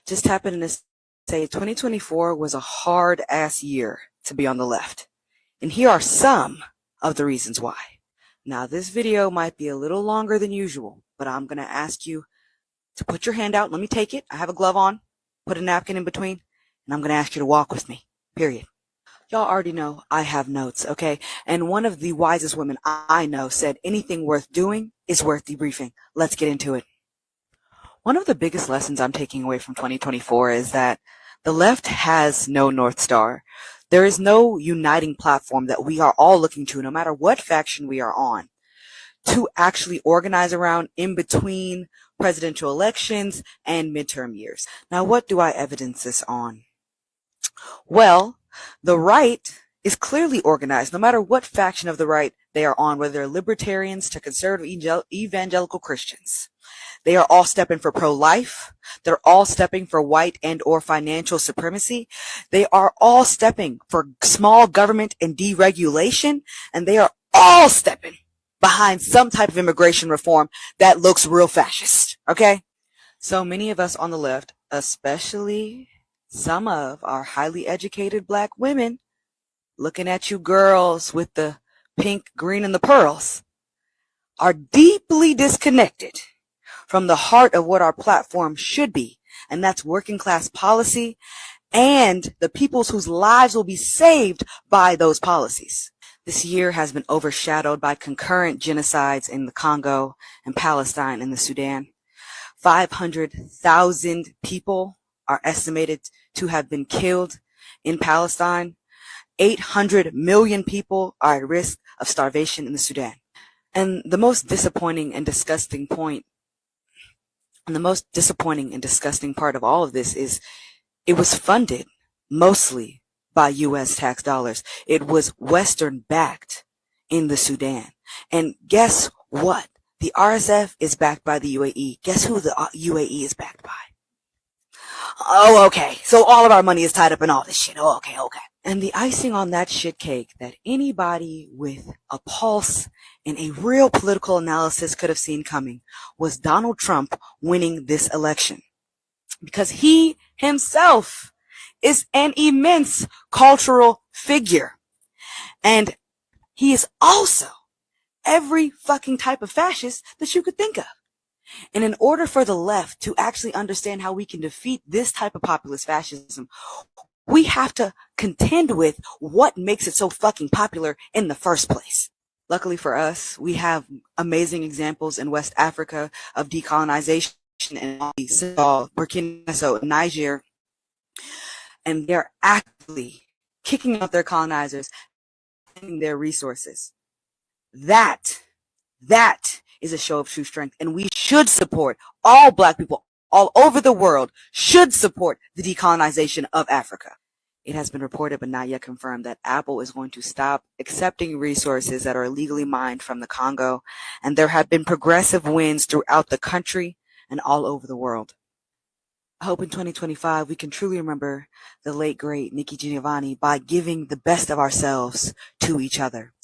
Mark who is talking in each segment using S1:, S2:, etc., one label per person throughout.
S1: Just happened to say 2024 was a hard-ass year to be on the left. And here are some of the reasons why. Now, this video might be a little longer than usual, but I'm going to ask you to put your hand out. Let me take it. I have a glove on. Put a napkin in between. And I'm going to ask you to walk with me. Period. Y'all already know I have notes, okay? And one of the wisest women I know said anything worth doing is worth debriefing. Let's get into it. One of the biggest lessons I'm taking away from 2024 is that the left has no North Star. There is no uniting platform that we are all looking to, no matter what faction we are on, to actually organize around in between presidential elections and midterm years. Now, what do I evidence this on? Well, the right is clearly organized, no matter what faction of the right they are on, whether they're libertarians to conservative evangelical Christians. They are all stepping for pro-life. They're all stepping for white and or financial supremacy. They are all stepping for small government and deregulation. And they are all stepping behind some type of immigration reform that looks real fascist. Okay? So many of us on the left, especially some of our highly educated black women, looking at you girls with the pink, green, and the pearls, are deeply disconnected from the heart of what our platform should be, and that's working class policy and the peoples whose lives will be saved by those policies. This year has been overshadowed by concurrent genocides in the Congo and Palestine and the Sudan. 500,000 people are estimated to have been killed in Palestine. 800 million people are at risk of starvation in the Sudan. And the most disappointing and disgusting part of all of this is it was funded mostly by U.S. tax dollars. It was Western backed in the Sudan. And guess what? The RSF is backed by the UAE. Guess who the UAE is backed by? Oh, okay. So all of our money is tied up in all this shit. Oh, okay. And the icing on that shit cake that anybody with a pulse and a real political analysis could have seen coming was Donald Trump winning this election. Because he himself is an immense cultural figure. And he is also every fucking type of fascist that you could think of. And in order for the left to actually understand how we can defeat this type of populist fascism, we have to contend with what makes it so fucking popular in the first place. Luckily for us, we have amazing examples in West Africa of decolonization and Senegal, Burkina Faso, Niger, and they're actively kicking out their colonizers and their resources. That is a show of true strength, and we should support all Black people all over the world should support the decolonization of Africa. It has been reported but not yet confirmed that Apple is going to stop accepting resources that are illegally mined from the Congo, and there have been progressive wins throughout the country and all over the world. I hope in 2025 we can truly remember the late great Nikki Giovanni by giving the best of ourselves to each other,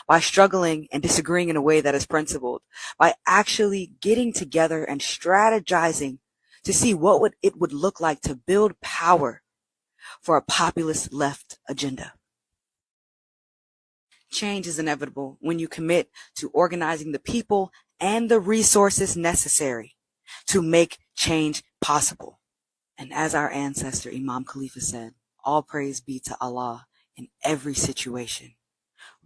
S1: by struggling and disagreeing in a way that is principled, by actually getting together and strategizing to see what it would look like to build power for a populist left agenda. Change is inevitable when you commit to organizing the people and the resources necessary to make change possible. And as our ancestor Imam Khalifa said, all praise be to Allah in every situation.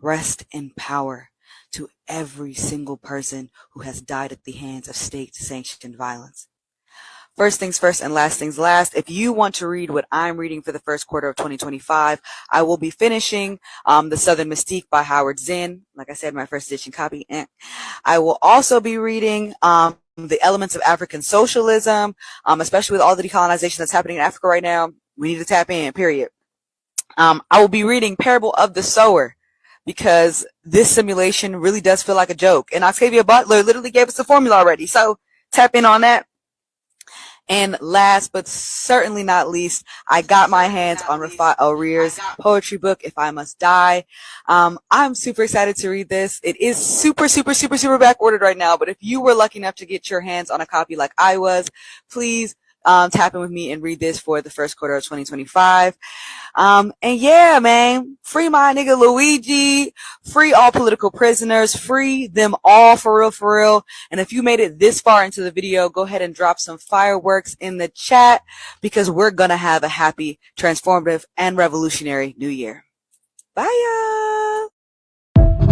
S1: Rest in power to every single person who has died at the hands of state-sanctioned violence. First things first and last things last. If you want to read what I'm reading for the first quarter of 2025, I will be finishing The Southern Mystique by Howard Zinn. Like I said, my first edition copy. I will also be reading The Elements of African Socialism, especially with all the decolonization that's happening in Africa right now. We need to tap in, period. I will be reading Parable of the Sower, because this simulation really does feel like a joke. And Octavia Butler literally gave us the formula already. So tap in on that. And last but certainly not least, I got my hands on Rafat El-Rear's poetry book, If I Must Die. I'm super excited to read this. It is super back ordered right now, but if you were lucky enough to get your hands on a copy like I was, please tap in with me and read this for the first quarter of 2025. And yeah, man, free my nigga Luigi, free all political prisoners, free them all for real. And if you made it this far into the video, go ahead and drop some fireworks in the chat, because we're gonna have a happy, transformative, and revolutionary new year. Bye, y'all.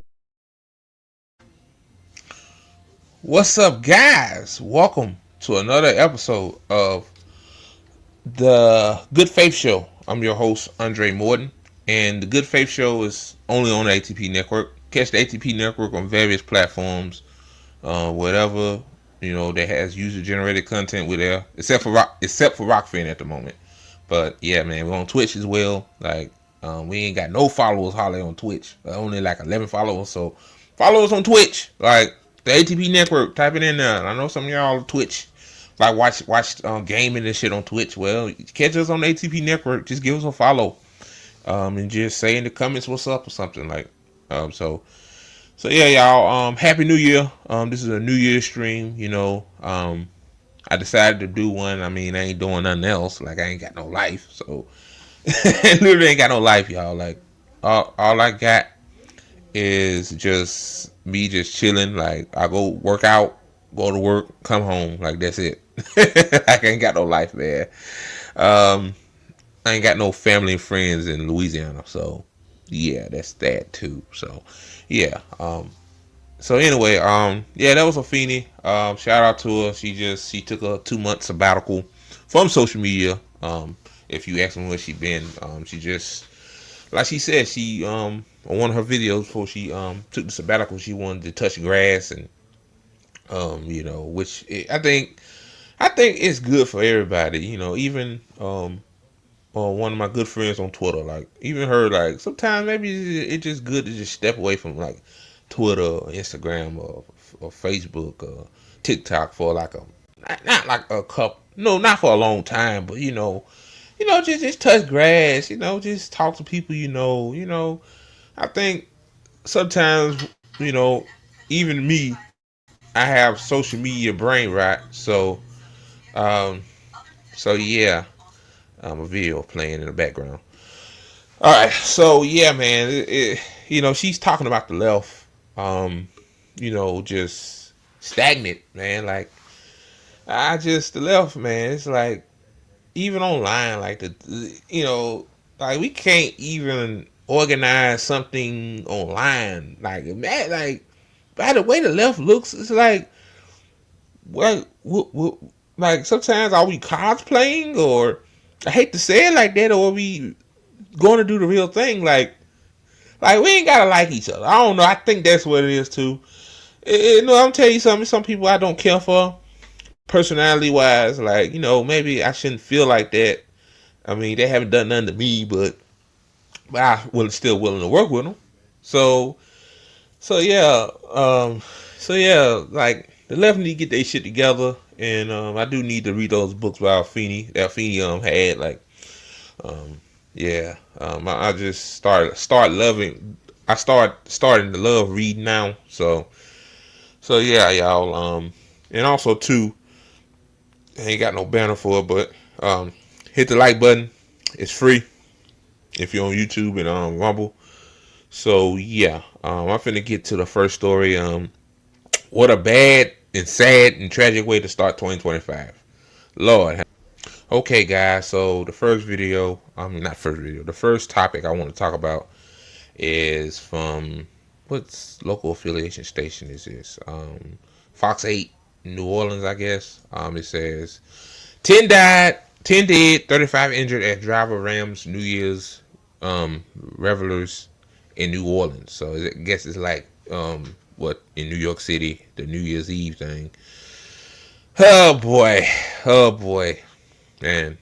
S2: What's up, guys? Welcome to another episode of the Good Faith Show. I'm your host, Andre Morton, and the Good Faith Show is only on the ATP Network. Catch the ATP Network on various platforms, whatever that has user-generated content with there, except for Rockfin at the moment. But yeah, man, we're on Twitch as well. Like, we ain't got no followers hardly on Twitch. Only like 11 followers. So follow us on Twitch. Like the ATP Network. Type it in there. I know some of y'all on Twitch like watch gaming and shit on Twitch. Well, catch us on the ATP Network. Just give us a follow. And just say in the comments what's up or something like. So yeah, y'all. Happy New Year. This is a New Year stream. I decided to do one. I mean, I ain't doing nothing else. Like, I ain't got no life. So, literally ain't got no life, y'all. Like, all I got is just me just chilling. Like, I go work out, go to work, come home. Like, that's it. Like, I ain't got no life, man. I ain't got no family and friends in Louisiana. So, yeah, that's that, too. So, yeah. So anyway, yeah, that was Afeni. Shout out to her. She took a 2-month sabbatical from social media. If you ask me where she been, she just, like she said, she on one of her videos before she took the sabbatical, she wanted to touch grass and which I think it's good for everybody. Even one of my good friends on Twitter, like even her, like sometimes maybe it's just good to just step away from like Twitter or Instagram or Facebook or TikTok for like not like a couple, no, not for a long time, but just touch grass, just talk to people, I think sometimes, even me, I have social media brain rot, so yeah, a video playing in the background. All right, so yeah, man, she's talking about the left, just stagnant, man. Like, the left, man. It's like, even online, like like we can't even organize something online. Like, man, like by the way the left looks, it's like, what like sometimes are we cosplaying, or I hate to say it like that, or are we going to do the real thing? Like, Like, we ain't gotta like each other. I don't know. I think that's what it is too. I'm telling you something. Some people I don't care for, personality wise. Like, maybe I shouldn't feel like that. I mean, they haven't done nothing to me, but I will still willing to work with them. So, so yeah, like the left need to get their shit together, and I do need to read those books by Feeney that Feeney had. Like, I just start loving. I starting to love reading now. So yeah, y'all. And also too, I ain't got no banner for it, but hit the like button. It's free if you're on YouTube and Rumble. So yeah, I'm finna get to the first story. What a bad and sad and tragic way to start 2025. Lord. Okay, guys. So the first video, not first video, the first topic I want to talk about is from what's local affiliation station is this? Fox 8, New Orleans, I guess. It says 10 died, 10 dead, 35 injured as driver rams New Year's revelers in New Orleans. So I guess it's like what in New York City, the New Year's Eve thing. Oh boy, oh boy, man.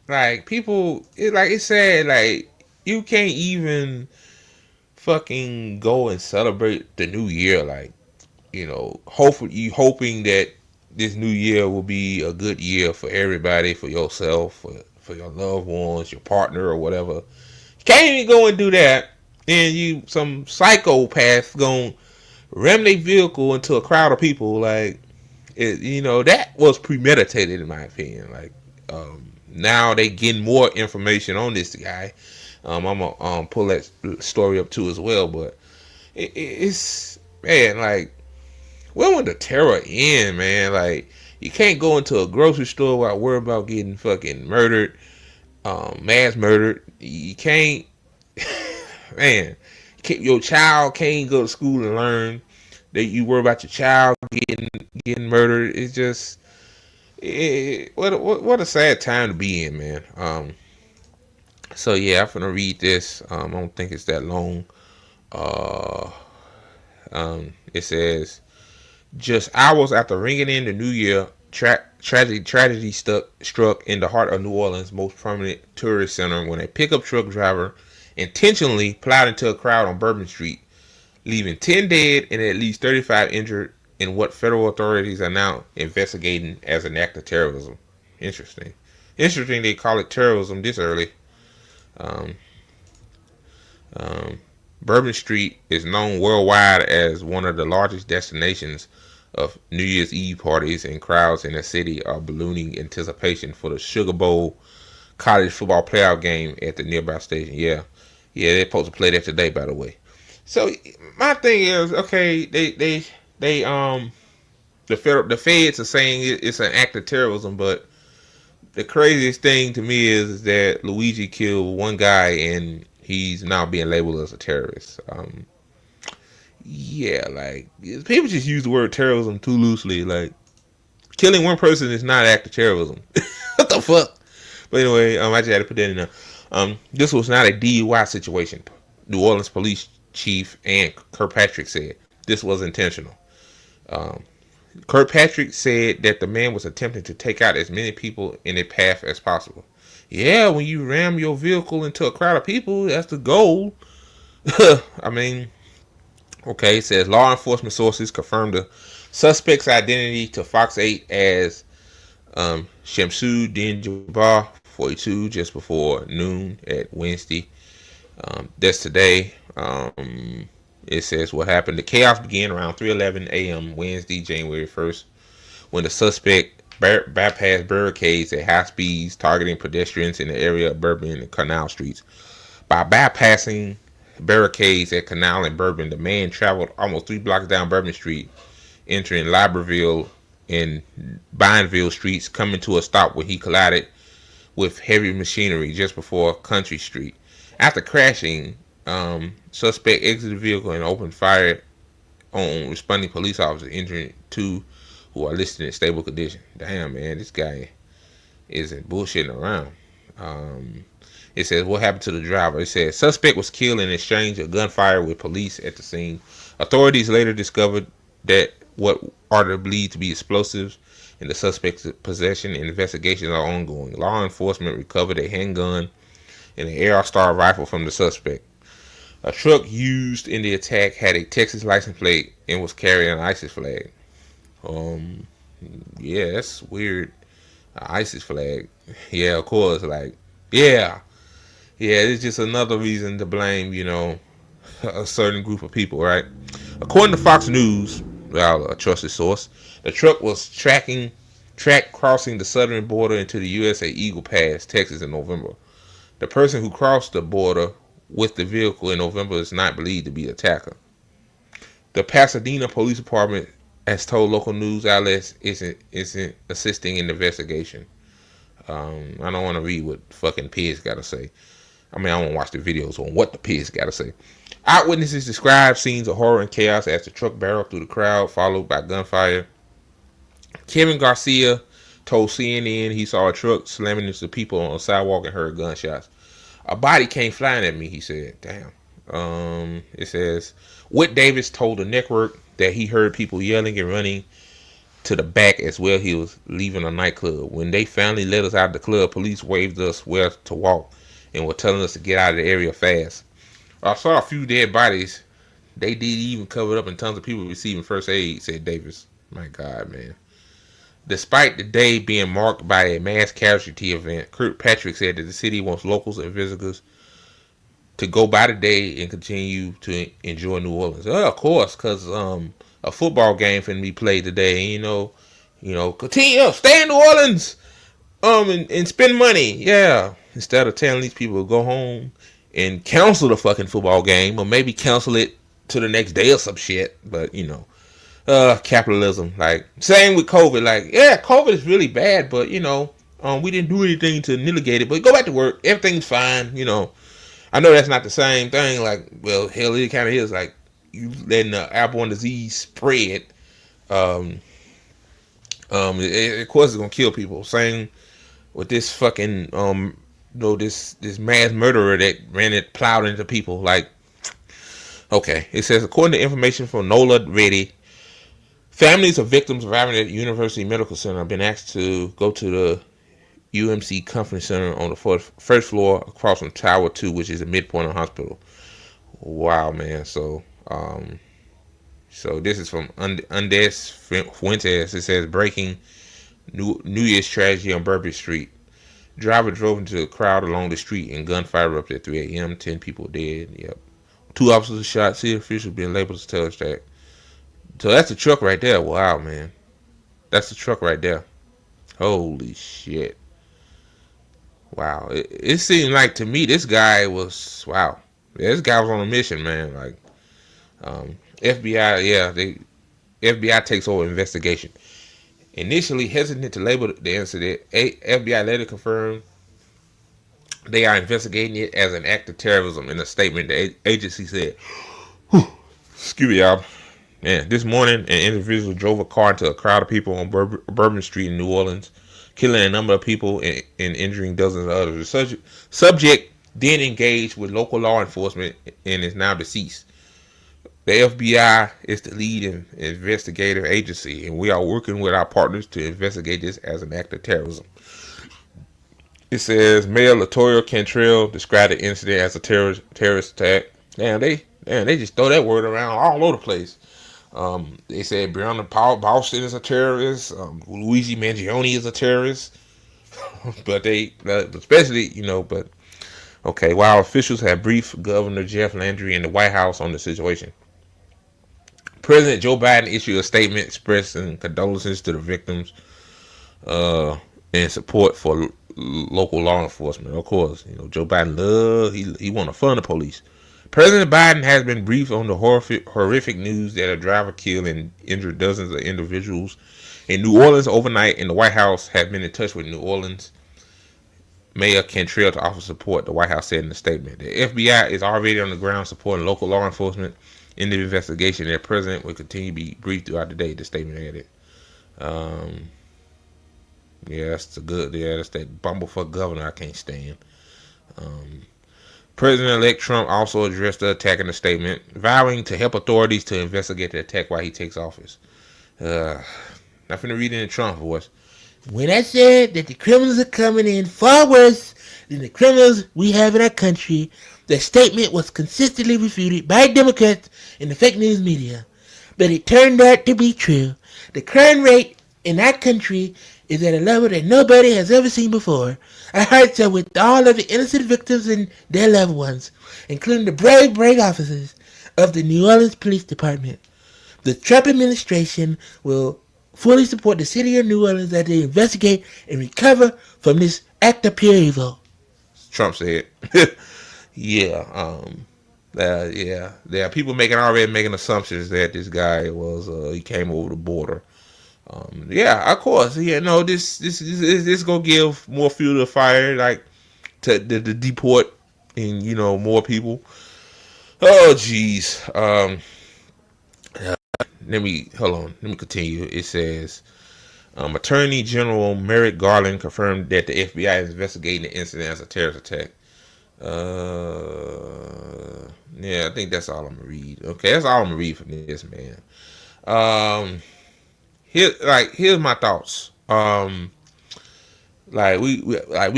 S2: Like people, it's sad. Like you can't even fucking go and celebrate the new year. Like hoping that this new year will be a good year for everybody, for yourself, for your loved ones, your partner, or whatever. You can't even go and do that, and some psychopath gonna ram their vehicle into a crowd of people. Like that was premeditated in my opinion. Like now they getting more information on this guy. I'm gonna pull that story up too as well, but it's man, like when would the terror end, man? Like you can't go into a grocery store without worrying about getting fucking murdered, mass murdered. You can't, man. Your child can't go to school and learn. That you worry about your child getting murdered. It's just what a sad time to be in, man. So yeah, I'm gonna read this. I don't think it's that long. Uh, it says just hours after ringing in the new year, tragedy struck in the heart of New Orleans' most prominent tourist center when a pickup truck driver intentionally plowed into a crowd on Bourbon Street, leaving 10 dead and at least 35 injured in what federal authorities are now investigating as an act of terrorism. Interesting they call it terrorism this early. Um, um, Bourbon Street is known worldwide as one of the largest destinations of New Year's Eve parties, and crowds in the city are ballooning anticipation for the Sugar Bowl college football playoff game at the nearby station. Yeah, they're supposed to play that today, by the way. So my thing is, okay, the feds are saying it's an act of terrorism, but the craziest thing to me is that Luigi killed one guy and he's now being labeled as a terrorist. Yeah, like people just use the word terrorism too loosely. Like killing one person is not an act of terrorism. What the fuck? But anyway, I just had to put that in there. This was not a DUI situation. New Orleans police chief Ann Kirkpatrick said this was intentional. Um, Kirkpatrick said that the man was attempting to take out as many people in a path as possible. Yeah, when you ram your vehicle into a crowd of people, that's the goal. I mean, okay, it says law enforcement sources confirmed the suspect's identity to Fox 8 as Shamsu Din Jabbar, 42, just before noon at Wednesday. That's today. It says what happened. The chaos began around 3:11 a.m. Wednesday, January 1st, when the suspect bypassed barricades at high speeds, targeting pedestrians in the area of Bourbon and Canal Streets. By bypassing barricades at Canal and Bourbon, the man traveled almost 3 blocks down Bourbon Street, entering Libreville and Bineville streets, coming to a stop when he collided with heavy machinery just before Country Street. After crashing, suspect exited the vehicle and opened fire on responding police officers, injuring 2 who are listed in stable condition. Damn, man, this guy isn't bullshitting around. It says, what happened to the driver? It says, suspect was killed in exchange of gunfire with police at the scene. Authorities later discovered that what are believed to be explosives in the suspect's possession, and investigations are ongoing. Law enforcement recovered a handgun and an AR-Star rifle from the suspect. A truck used in the attack had a Texas license plate and was carrying an ISIS flag. Yeah, that's weird. An ISIS flag. Yeah, of course. Like, yeah, it's just another reason to blame, a certain group of people, right? According to Fox News, well, a trusted source, the truck was track crossing the southern border into the U.S. at Eagle Pass, Texas, in November. The person who crossed the border with the vehicle in November is not believed to be the attacker. The Pasadena Police Department has told local news outlets isn't assisting in the investigation. I don't want to read what fucking pigs got to say. I mean, I want to watch the videos on what the pigs got to say. Eyewitnesses described scenes of horror and chaos as the truck barreled through the crowd, followed by gunfire. Kevin Garcia told CNN he saw a truck slamming into people on a sidewalk and heard gunshots. A body came flying at me, he said. Damn. It says, Whit Davis told the network that he heard people yelling and running to the back as well. He was leaving a nightclub. When they finally let us out of the club, police waved us where to walk and were telling us to get out of the area fast. I saw a few dead bodies. They did even cover up and tons of people receiving first aid, said Davis. My God, man. Despite the day being marked by a mass casualty event, Kirkpatrick said that the city wants locals and visitors to go by the day and continue to enjoy New Orleans. Of course, because a football game finna be played today. Continue, stay in New Orleans, and spend money. Yeah, instead of telling these people to go home and cancel the fucking football game, or maybe cancel it to the next day or some shit. But capitalism. Like, same with COVID. Like, yeah, COVID is really bad, but we didn't do anything to mitigate it. But go back to work, everything's fine. I know that's not the same thing. Like, well, hell, it kind of is. Like, you letting the airborne disease spread. Of course, it's gonna kill people. Same with this fucking this mass murderer that plowed into people. Like, okay, it says, according to information from Nola Reddy, families of victims arriving at the University Medical Center have been asked to go to the UMC Conference Center on the first floor across from Tower 2, which is the midpoint of the hospital. Wow, man. So this is from Andes Fuentes. It says, breaking New Year's tragedy on Bourbon Street. Driver drove into a crowd along the street and gunfire erupted at 3 a.m. 10 people dead. Yep. 2 officers shot. City officials being labeled as terrorist attack. So that's the truck right there. Wow, man. That's the truck right there. Holy shit. Wow. It seemed like to me this guy was, wow. Yeah, this guy was on a mission, man. Like, FBI, FBI takes over investigation. Initially hesitant to label the incident, FBI later confirmed they are investigating it as an act of terrorism. In a statement, the agency said, excuse me, y'all. Man, this morning, an individual drove a car into a crowd of people on Bourbon Street in New Orleans, killing a number of people and injuring dozens of others. The subject then engaged with local law enforcement and is now deceased. The FBI is the lead investigative agency, and we are working with our partners to investigate this as an act of terrorism. It says Mayor Latoya Cantrell described the incident as a terrorist attack. They just throw that word around all over the place. They said Breonna Boston is a terrorist. Luigi Mangione is a terrorist. But okay. While officials have briefed Governor Jeff Landry and the White House on the situation, President Joe Biden issued a statement expressing condolences to the victims and support for local law enforcement. Of course, Joe Biden he want to fund the police. President Biden has been briefed on the horrific news that a driver killed and injured dozens of individuals in New Orleans overnight, and the White House has been in touch with New Orleans Mayor Cantrell to offer support, the White House said in a statement. The FBI is already on the ground supporting local law enforcement in the investigation. The president will continue to be briefed throughout the day, the statement added. That's that bumblefuck governor I can't stand. Um, President-elect Trump also addressed the attack in a statement, vowing to help authorities to investigate the attack while he takes office. Not finna read it in Trump voice. When I said that the criminals are coming in far worse than the criminals we have in our country, the statement was consistently refuted by Democrats and the fake news media. But it turned out to be true. The crime rate in our country is at a level that nobody has ever seen before. Our hearts are with all of the innocent victims and their loved ones, including the brave officers of the New Orleans Police Department. The Trump administration will fully support the city of New Orleans as they investigate and recover from this act of pure evil. Trump said. yeah, yeah. There are people already making assumptions that this guy was he came over the border. Yeah, of course. Yeah, no, this gonna give more fuel to the fire, like to deport and more people. Oh, jeez. Let me hold on. Let me continue. It says, Attorney General Merrick Garland confirmed that the FBI is investigating the incident as a terrorist attack. Yeah, I think that's all I'm gonna read. Okay, that's all I'm gonna read from this, man. Um, here's my thoughts. We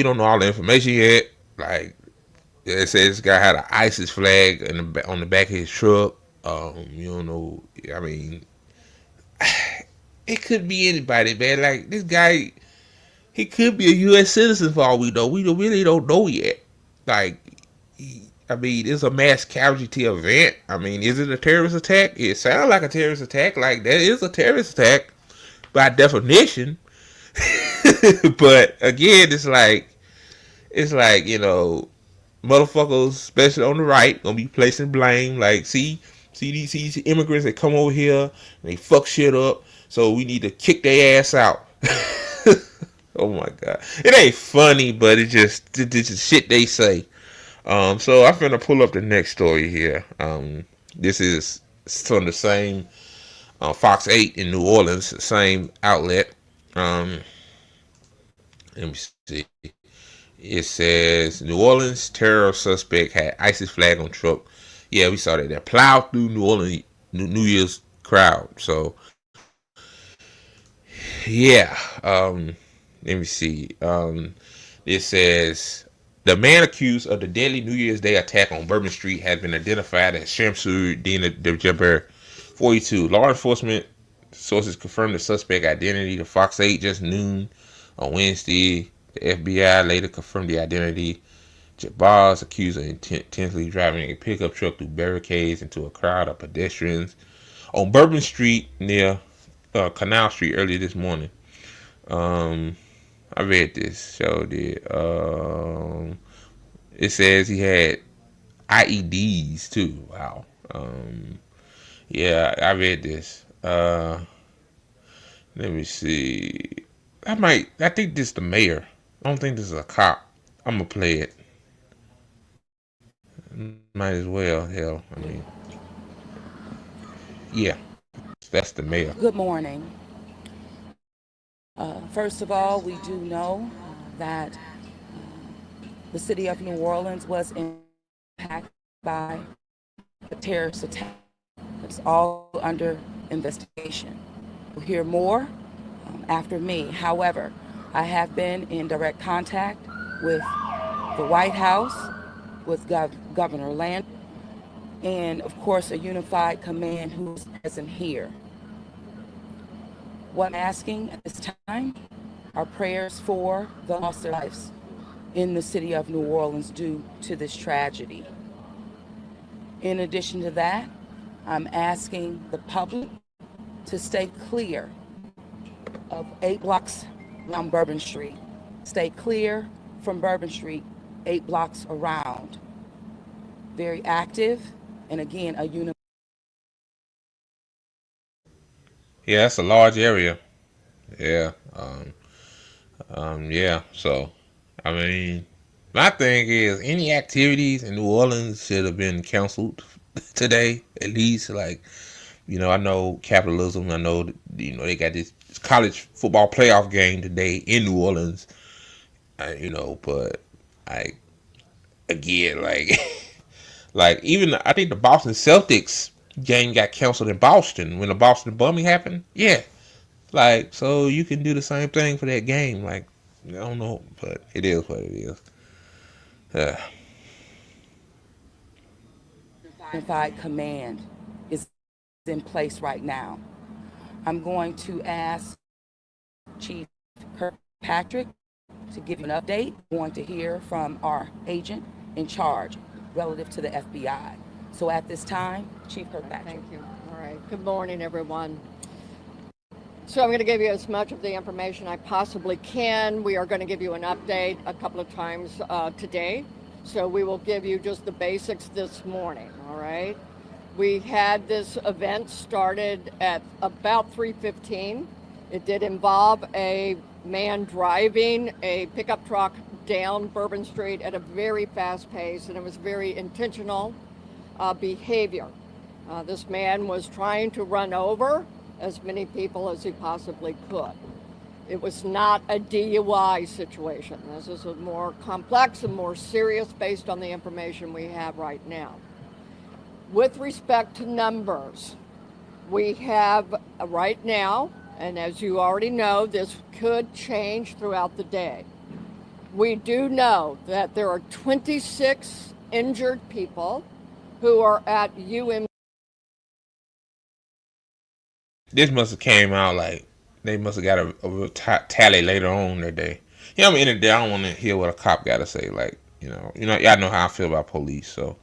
S2: don't know all the information yet. Like it says, this guy had an ISIS flag on the back of his truck. You don't know. I mean, it could be anybody, man. Like this guy, he could be a U.S. citizen for all we know. We really don't know yet. Like, I mean, it's a mass casualty event. I mean, is it a terrorist attack? It sounds like a terrorist attack. Like that is a terrorist attack by definition. But again, it's like motherfuckers, especially on the right, gonna be placing blame. Like, see these immigrants that come over here and they fuck shit up, so we need to kick their ass out. Oh my god, it ain't funny, but it's just shit they say. So I'm finna pull up the next story here. This is from the same Fox 8 in New Orleans, the same outlet. Let me see. It says New Orleans terror suspect had ISIS flag on truck. Yeah, we saw that. They plowed through New Orleans New Year's crowd. So yeah. Let me see. It says the man accused of the deadly New Year's Day attack on Bourbon Street has been identified as Shamsur Dina Jabbar, 42. Law enforcement sources confirmed the suspect identity to Fox 8 just noon on Wednesday. The FBI later confirmed the identity. Jabbar is accused of intentionally driving a pickup truck through barricades into a crowd of pedestrians on Bourbon Street near Canal Street early this morning. I read this. Showed it. It says he had IEDs too. Wow. Yeah, I read this. Let me see. I think this is the mayor. I don't think this is a cop. I'm gonna play it. Might as well. Hell, I mean, yeah, that's the mayor.
S3: Good morning. First of all, we do know that the city of New Orleans was impacted by a terrorist attack. It's all under investigation. We'll hear more after me. However, I have been in direct contact with the White House, with Governor Land, and of course a unified command who's present here. What I'm asking at this time are prayers for the lost their lives in the city of New Orleans due to this tragedy. In addition to that, I'm asking the public to stay clear of 8 blocks around Bourbon Street. Stay clear from Bourbon Street, 8 blocks around. Very active, and again, a unified.
S2: Yeah, that's a large area. Yeah. Yeah. So, I mean, my thing is any activities in New Orleans should have been canceled today. At least, like, I know capitalism. I know, they got this college football playoff game today in New Orleans. But I again. Like even I think the Boston Celtics game got canceled in Boston when the Boston bombing happened. Yeah, like so you can do the same thing for that game. Like I don't know, but it is what it is. Uh,
S3: Unified command is in place right now. I'm going to ask Chief Kirkpatrick to give you an update. We're going to hear from our agent in charge relative to the FBI. So at this time, Chief Kirkpatrick.
S4: Thank you. All right. Good morning, everyone. So I'm going to give you as much of the information I possibly can. We are going to give you an update a couple of times today. So we will give you just the basics this morning, all right? We had this event started at about 3:15. It did involve a man driving a pickup truck down Bourbon Street at a very fast pace, and it was very intentional behavior. This man was trying to run over as many people as he possibly could. It was not a DUI situation. This is a more complex and more serious based on the information we have right now. With respect to numbers, we have right now, and as you already know, this could change throughout the day. We do know that there are 26 injured people who are at UM.
S2: this must have came out like they must have got a tally later on that day. Yeah, I'm in the day. I don't want to hear what a cop got to say. Like y'all know how I feel about police. So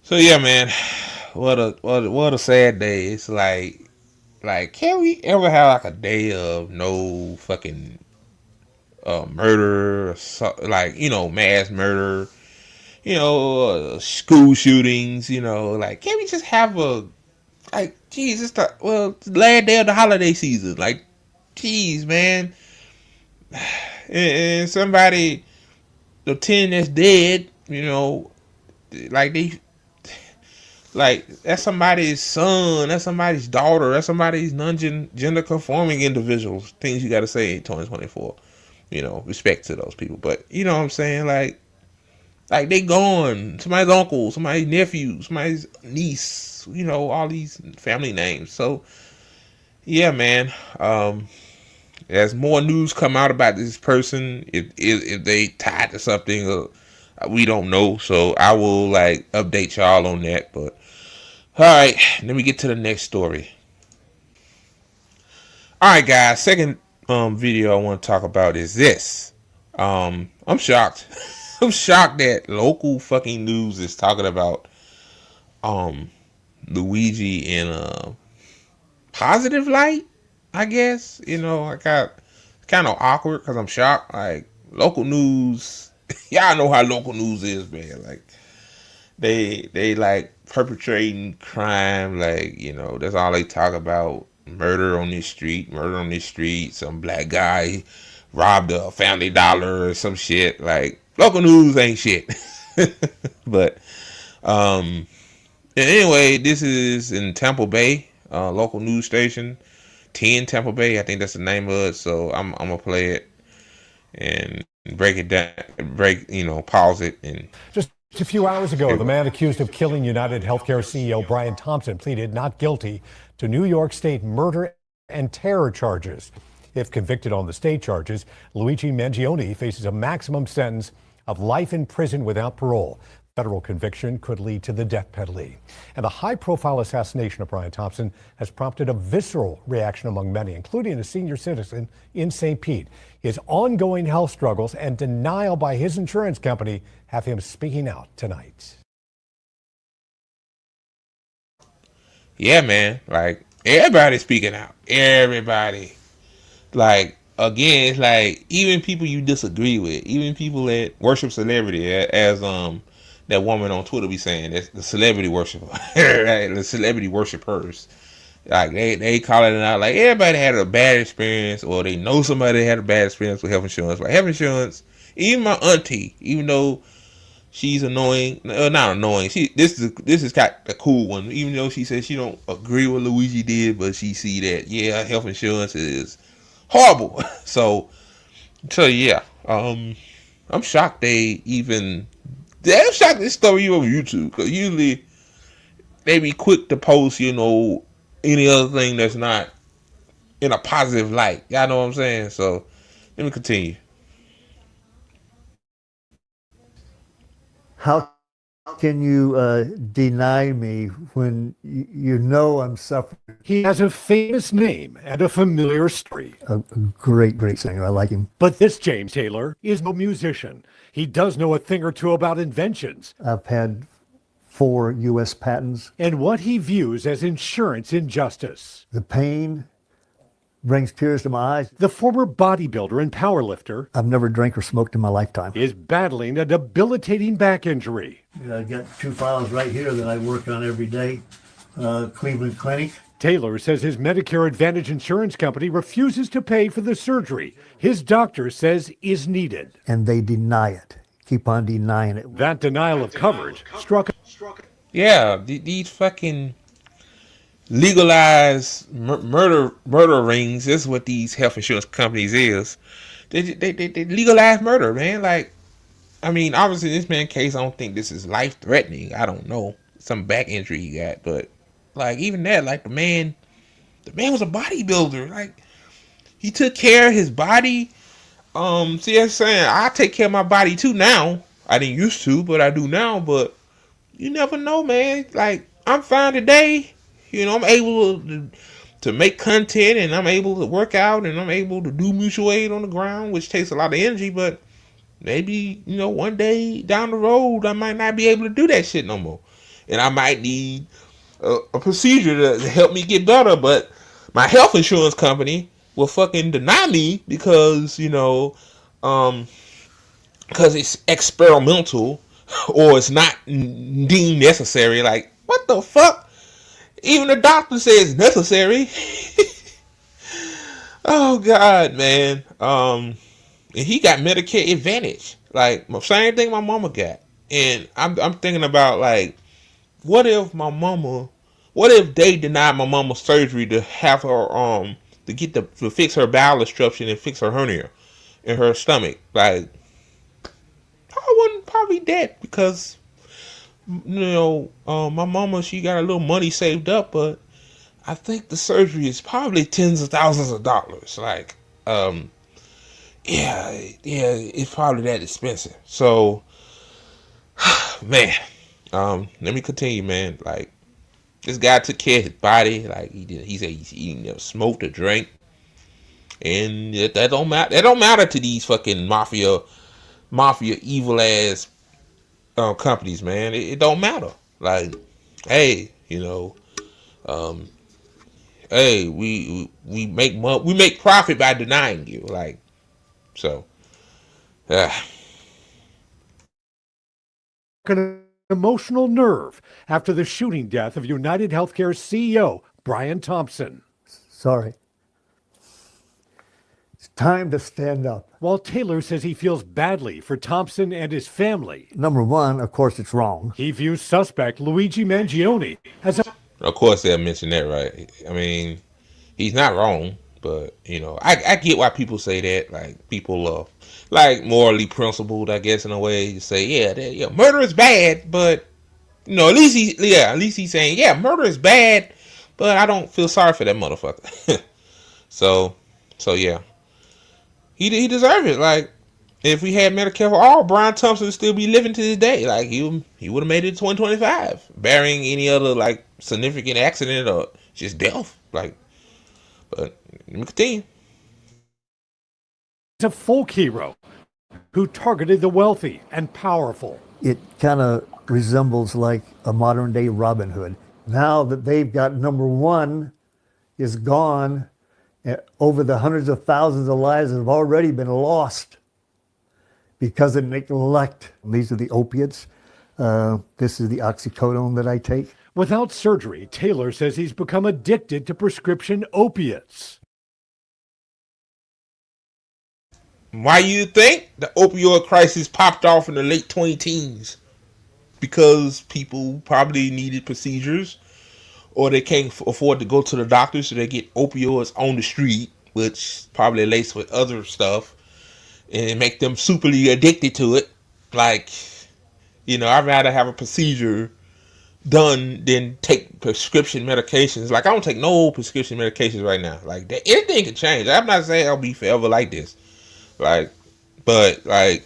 S2: yeah, man. What a sad day. It's like can we ever have like a day of no fucking murder, like mass murder, school shootings, like can we just have a like, geez, it's the last day of the holiday season, like, geez, man, and somebody, the 10 that's dead, like they. Like, that's somebody's son, that's somebody's daughter, that's somebody's non-gender conforming individuals. Things you gotta say in 2024. Respect to those people. But, you know what I'm saying? Like they gone. Somebody's uncle, somebody's nephew, somebody's niece, all these family names. So, yeah, man. As more news come out about this person, if they tied to something, we don't know. So, I will, update y'all on that. But, alright, let me get to the next story. Alright, guys, second video I want to talk about is this. I'm shocked. I'm shocked that local fucking news is talking about Luigi in a positive light, I guess. I got kind of awkward because I'm shocked. Like, local news, y'all know how local news is, man. Like, they like perpetrating crime, that's all they talk about. Murder on this street, some black guy robbed a Family Dollar or some shit. Like, local news ain't shit. But anyway, this is in Tampa Bay, local news station, 10 Tampa Bay, I think that's the name of it. So I'm gonna play it and break it down, pause it. And
S5: just a few hours ago, the man accused of killing United Healthcare CEO Brian Thompson pleaded not guilty to New York State murder and terror charges. If convicted on the state charges, Luigi Mangione faces a maximum sentence of life in prison without parole. Federal conviction could lead to the death penalty. And the high-profile assassination of Brian Thompson has prompted a visceral reaction among many, including a senior citizen in St. Pete. His ongoing health struggles and denial by his insurance company have him speaking out tonight.
S2: Yeah, man. Like, everybody's speaking out. Everybody. Like, again, it's like, even people you disagree with, even people that worship celebrity, as that woman on Twitter be saying, that's the celebrity worshiper, right? The celebrity worshipers. Like, they calling it out. Like, everybody had a bad experience, or they know somebody had a bad experience with health insurance. Like, health insurance, even my auntie, even though she's annoying, not annoying. This is kind of a cool one. Even though she says she don't agree with Luigi did, but she see that health insurance is horrible. So yeah, I'm shocked they even damn shocked this story over YouTube, because usually they be quick to post, any other thing that's not in a positive light. Y'all know what I'm saying? So let me continue.
S6: How can you deny me when you know I'm suffering?
S5: He has a famous name and a familiar story.
S6: A great, great singer. I like him.
S5: But this James Taylor is no musician. He does know a thing or two about inventions
S6: I've had 4 U.S. patents.
S5: and what he views as insurance injustice.
S6: The pain brings tears to my eyes.
S5: The former bodybuilder and powerlifter
S6: I've never drank or smoked in my lifetime.
S5: is battling a debilitating back injury.
S6: I've got 2 files right here that I work on every day. Cleveland Clinic.
S5: Taylor says his Medicare Advantage insurance company refuses to pay for the surgery his doctor says is needed.
S6: And they deny it. Keep on denying it.
S5: That denial of coverage struck
S2: Yeah, these fucking legalized murder rings. This is what these health insurance companies is. They legalize murder, man. Like, I mean, obviously in this man's case, I don't think this is life threatening. I don't know, some back injury he got, but like even that, like the man was a bodybuilder. Like, he took care of his body. See, I'm saying, I take care of my body too now. I didn't used to, but I do now. But you never know, man. Like, I'm fine today. I'm able to make content, and I'm able to work out, and I'm able to do mutual aid on the ground, which takes a lot of energy. But maybe, one day down the road, I might not be able to do that shit no more. And I might need a procedure to help me get better. But my health insurance company will fucking deny me because, because it's experimental or it's not deemed necessary. Like, what the fuck? Even the doctor says necessary. Oh God, man. And he got Medicare Advantage. Like, same thing my mama got. And I'm thinking about, like, what if they denied my mama surgery to have her to fix her bowel obstruction and fix her hernia in her stomach? Like, I wouldn't probably dead because my mama, she got a little money saved up, but I think the surgery is probably tens of thousands of dollars. Like, yeah, it's probably that expensive. So, man, let me continue, man. Like, this guy took care of his body. Like, he said he never smoked or drank, and that don't matter. That don't matter to these fucking mafia evil ass companies, man. It don't matter. Like, hey, hey, we make profit by denying you. Like, so,
S5: an emotional nerve after the shooting death of United Healthcare's CEO, Brian Thompson.
S6: Sorry. It's time to stand up.
S5: While Taylor says he feels badly for Thompson and his family,
S6: Number one, of course, it's wrong.
S5: he views suspect Luigi Mangione as a
S2: of course they'll mention that, right? I mean, he's not wrong, but I get why people say that. Like, people are like morally principled, I guess, in a way. You say, yeah, murder is bad, but at least he's saying, yeah, murder is bad, but I don't feel sorry for that motherfucker. so yeah, he deserved it. Like, if we had Medicare for all, Brian Thompson would still be living to this day. Like, he would have made it to 2025, barring any other like significant accident or just death. Like, but let me continue.
S5: a folk hero who targeted the wealthy and powerful.
S6: It kind of resembles like a modern day Robin Hood. Now that they've got number one is gone, over the hundreds of thousands of lives that have already been lost because of neglect. These are the opiates. This is the oxycodone that I take.
S5: Without surgery, Taylor says he's become addicted to prescription opiates.
S2: Why you think the opioid crisis popped off in the late 2010s? Because people probably needed procedures, or they can't afford to go to the doctor, so they get opioids on the street, which probably laced with other stuff, and make them superly addicted to it. Like, I'd rather have a procedure done than take prescription medications. Like, I don't take no prescription medications right now. Like, anything can change. I'm not saying I'll be forever like this. Like, but like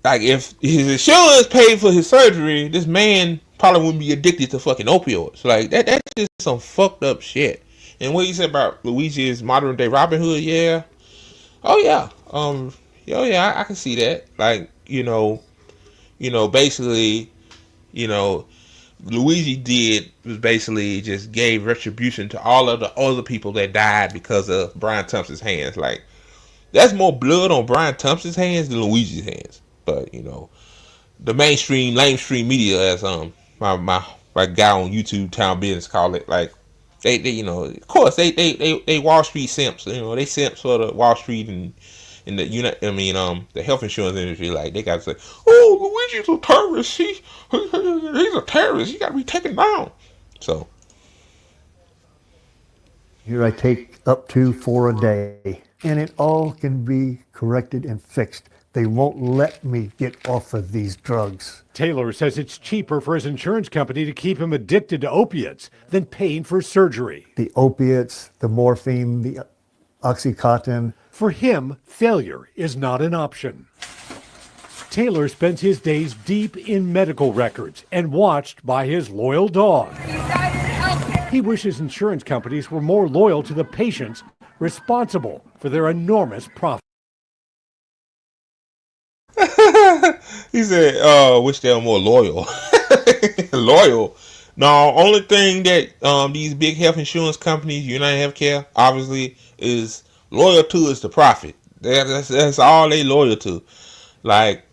S2: if his insurance paid for his surgery, this man probably wouldn't be addicted to fucking opioids. Like, that's just some fucked up shit. And what you said about Luigi is modern day Robin Hood, yeah. Oh yeah. I can see that. Like, basically, Luigi did was basically just gave retribution to all of the other people that died because of Brian Thompson's hands. Like, that's more blood on Brian Thompson's hands than Luigi's hands. But the lamestream media, as my guy on YouTube, Town Business, call it, like they of course they Wall Street simps. They simps for the Wall Street and the health insurance industry. Like, they gotta say, oh, Luigi's a terrorist. He's a terrorist. He gotta be taken down. So
S6: Here I take up to 4 a day, and it all can be corrected and fixed. They won't let me get off of these drugs.
S5: Taylor says it's cheaper for his insurance company to keep him addicted to opiates than paying for surgery.
S6: The opiates, the morphine, the Oxycontin.
S5: For him, failure is not an option. Taylor spends his days deep in medical records and watched by his loyal dog. He wishes insurance companies were more loyal to the patients responsible for their enormous profit.
S2: he said, wish they were more loyal. Loyal. No, only thing that these big health insurance companies, United Healthcare, obviously is loyal to is the profit. That's all they loyal to. Like,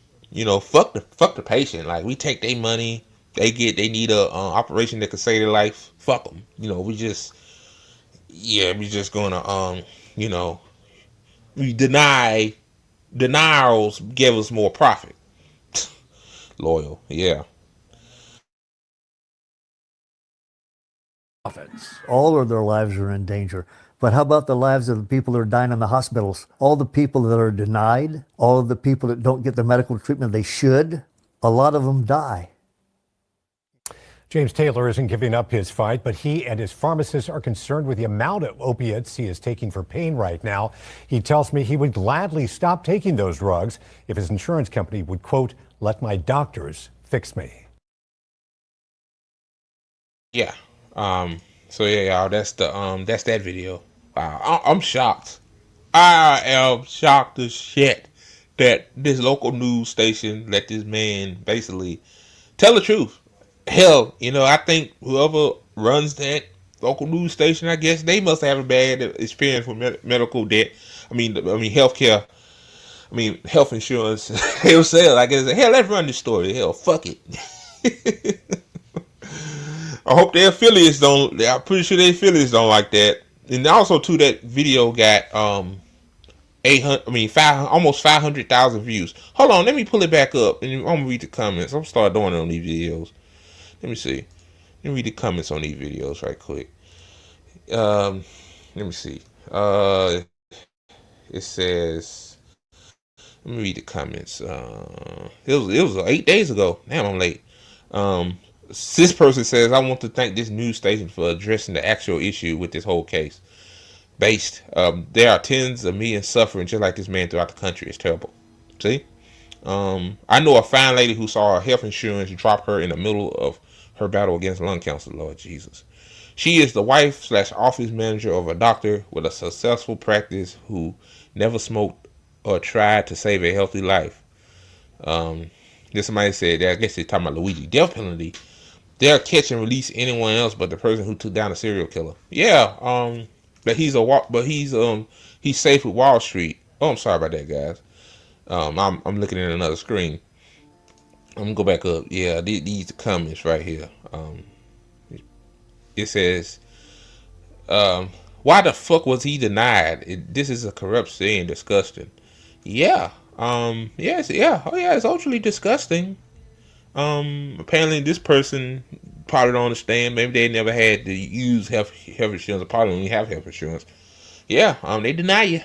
S2: fuck the patient. Like, we take their money. They need a operation that could save their life. Fuck them. We just gonna we denials give us more profit. Loyal, yeah.
S6: All of their lives are in danger. But how about the lives of the people that are dying in the hospitals? All the people that are denied, all of the people that don't get the medical treatment they should, a lot of them die.
S5: James Taylor isn't giving up his fight, but he and his pharmacist are concerned with the amount of opiates he is taking for pain right now. He tells me he would gladly stop taking those drugs if his insurance company would, quote, let my doctors fix me.
S2: Yeah. So yeah, y'all, that's that video. Wow, I'm shocked. I am shocked as shit that this local news station let this man basically tell the truth. Hell, I think whoever runs that local news station, I guess they must have a bad experience with medical debt. Healthcare. Health insurance. They'll say, I guess, hell, let's run this story. Hell, fuck it. I hope their affiliates don't. I'm pretty sure their affiliates don't like that. And also, too, that video got 500,000 views. Hold on, let me pull it back up and I'm gonna read the comments. I'm gonna start doing it on these videos. Let me see. Let me read the comments on these videos right quick. Let me see. It says. Let me read the comments. It was 8 days ago. Damn, I'm late. This person says, I want to thank this news station for addressing the actual issue with this whole case. There are tens of millions suffering just like this man throughout the country. It's terrible. See? I know a fine lady who saw her health insurance drop her in the middle of her battle against lung cancer. Lord Jesus. She is the wife/office manager of a doctor with a successful practice who never smoked or tried to save a healthy life. Somebody said that, I guess they're talking about Luigi. Death penalty. They'll catch and release anyone else but the person who took down a serial killer. Yeah, but he's safe with Wall Street. Oh, I'm sorry about that, guys. I'm looking at another screen. I'm gonna go back up. Yeah, these comments right here. It says, why the fuck was he denied? This is a corrupt saying, disgusting. Yeah. Yes. Yeah. Oh yeah. It's ultimately disgusting. Apparently this person probably don't understand. Maybe they never had to use health insurance. Or probably only have health insurance. Yeah. They deny you.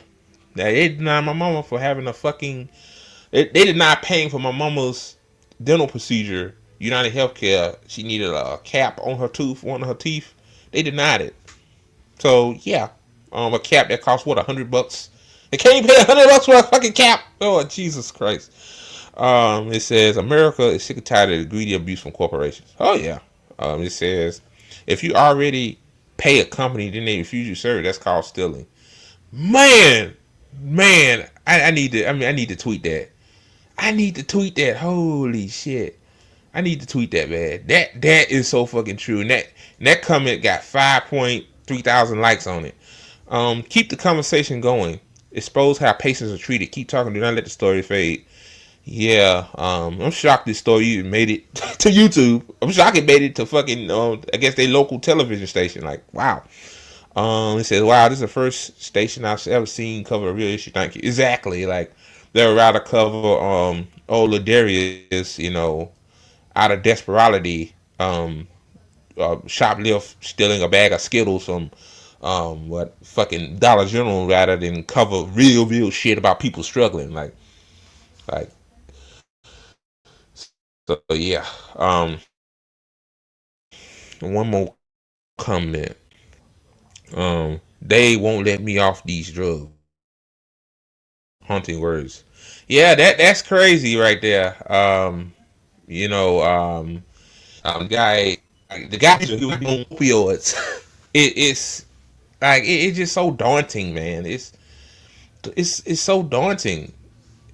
S2: They deny my mama for having a fucking. They deny paying for my mama's dental procedure, United Healthcare, she needed a cap on her tooth, one of her teeth. They denied it. So yeah, a cap that costs what, $100. They can't pay $100 for a fucking cap. Oh Jesus Christ. It says America is sick and tired of the greedy abuse from corporations. Oh yeah. It says if you already pay a company, then they refuse you service. That's called stealing. Man, I need to. I need to tweet that. I need to tweet that. Holy shit. I need to tweet that, man. That is so fucking true. And that comment got 5.3 thousand likes on it. Keep the conversation going. Expose how patients are treated. Keep talking. Do not let the story fade. Yeah, I'm shocked this story even made it to YouTube. I'm shocked it made it to fucking, I guess they local television station. Like, wow. It says, wow, this is the first station I've ever seen cover a real issue. Thank you. Exactly. Like, they were rather cover, old Ladarius, out of desperality, shoplift stealing a bag of Skittles from, fucking Dollar General rather than cover real shit about people struggling. Like, so yeah. One more comment. They won't let me off these drugs. Haunting words. Yeah, that's crazy right there. Guy, the guy who was doing opioids. It's like it's just so daunting, man. It's so daunting,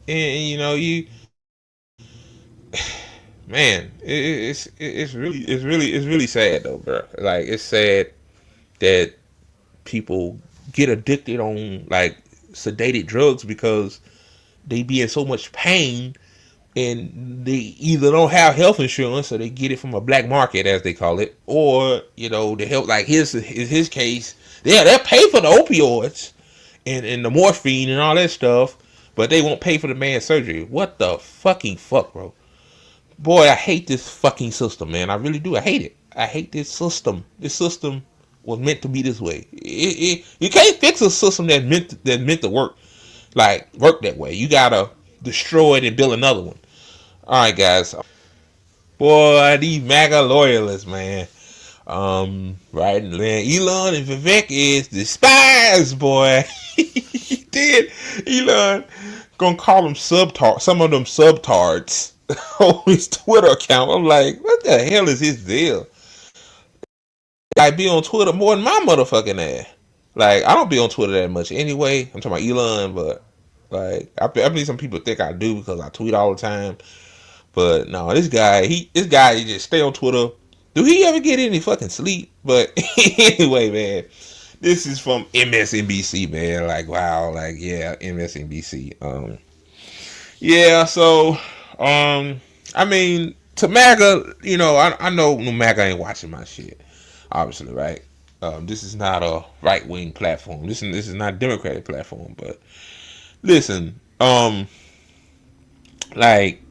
S2: and you, man, it's really sad though, bro. Like it's sad that people get addicted on like sedated drugs because they be in so much pain and they either don't have health insurance or they get it from a black market as they call it, or the help like his case, they'll pay for the opioids and the morphine and all that stuff, but they won't pay for the man's surgery. What the fucking fuck, bro? Boy, I hate this fucking system, man. I really do. I hate it. I hate this system. This system was meant to be this way. You can't fix a system that's meant to work that way. You gotta destroy it and build another one. All right, guys. Boy, these MAGA loyalists, man. Right, man. Elon and Vivek is despised, boy. He did. Elon gonna call them subtards. Some of them subtards on his Twitter account. I'm like, what the hell is his deal? I be on Twitter more than my motherfucking ass. Like, I don't be on Twitter that much anyway. I'm talking about Elon, but like, I believe some people think I do because I tweet all the time. But no, this guy, he just stay on Twitter. Do he ever get any fucking sleep? But anyway, man, this is from MSNBC, man. Like, wow, like, yeah, MSNBC. Yeah, so, I mean, to MAGA, I know MAGA ain't watching my shit, obviously, right? This is not a right-wing platform. This is not a Democratic platform, but listen, like,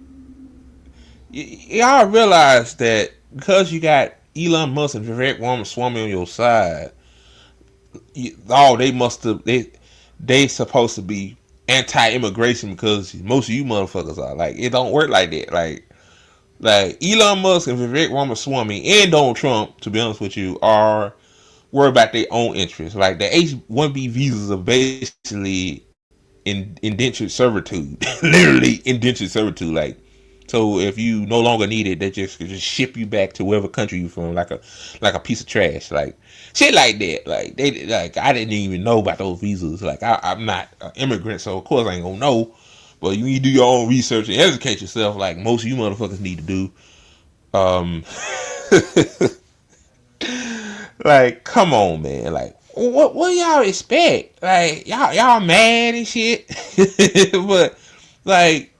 S2: y'all realize that because you got Elon Musk and Vivek Ramaswamy on your side, they supposed to be anti-immigration because most of you motherfuckers are. Like, it don't work like that. Like Elon Musk and Vivek Ramaswamy and Donald Trump, to be honest with you, are worried about their own interests. Like, the H-1B visas are basically indentured servitude. Literally indentured servitude. Like, so if you no longer need it, they just ship you back to wherever country you're from, like a piece of trash, like shit like that. Like, I didn't even know about those visas. Like, I'm not an immigrant, so of course I ain't gonna know. But you need to do your own research and educate yourself, like most of you motherfuckers need to do. Like, come on, man. Like, what y'all expect? Like, y'all mad and shit, but like,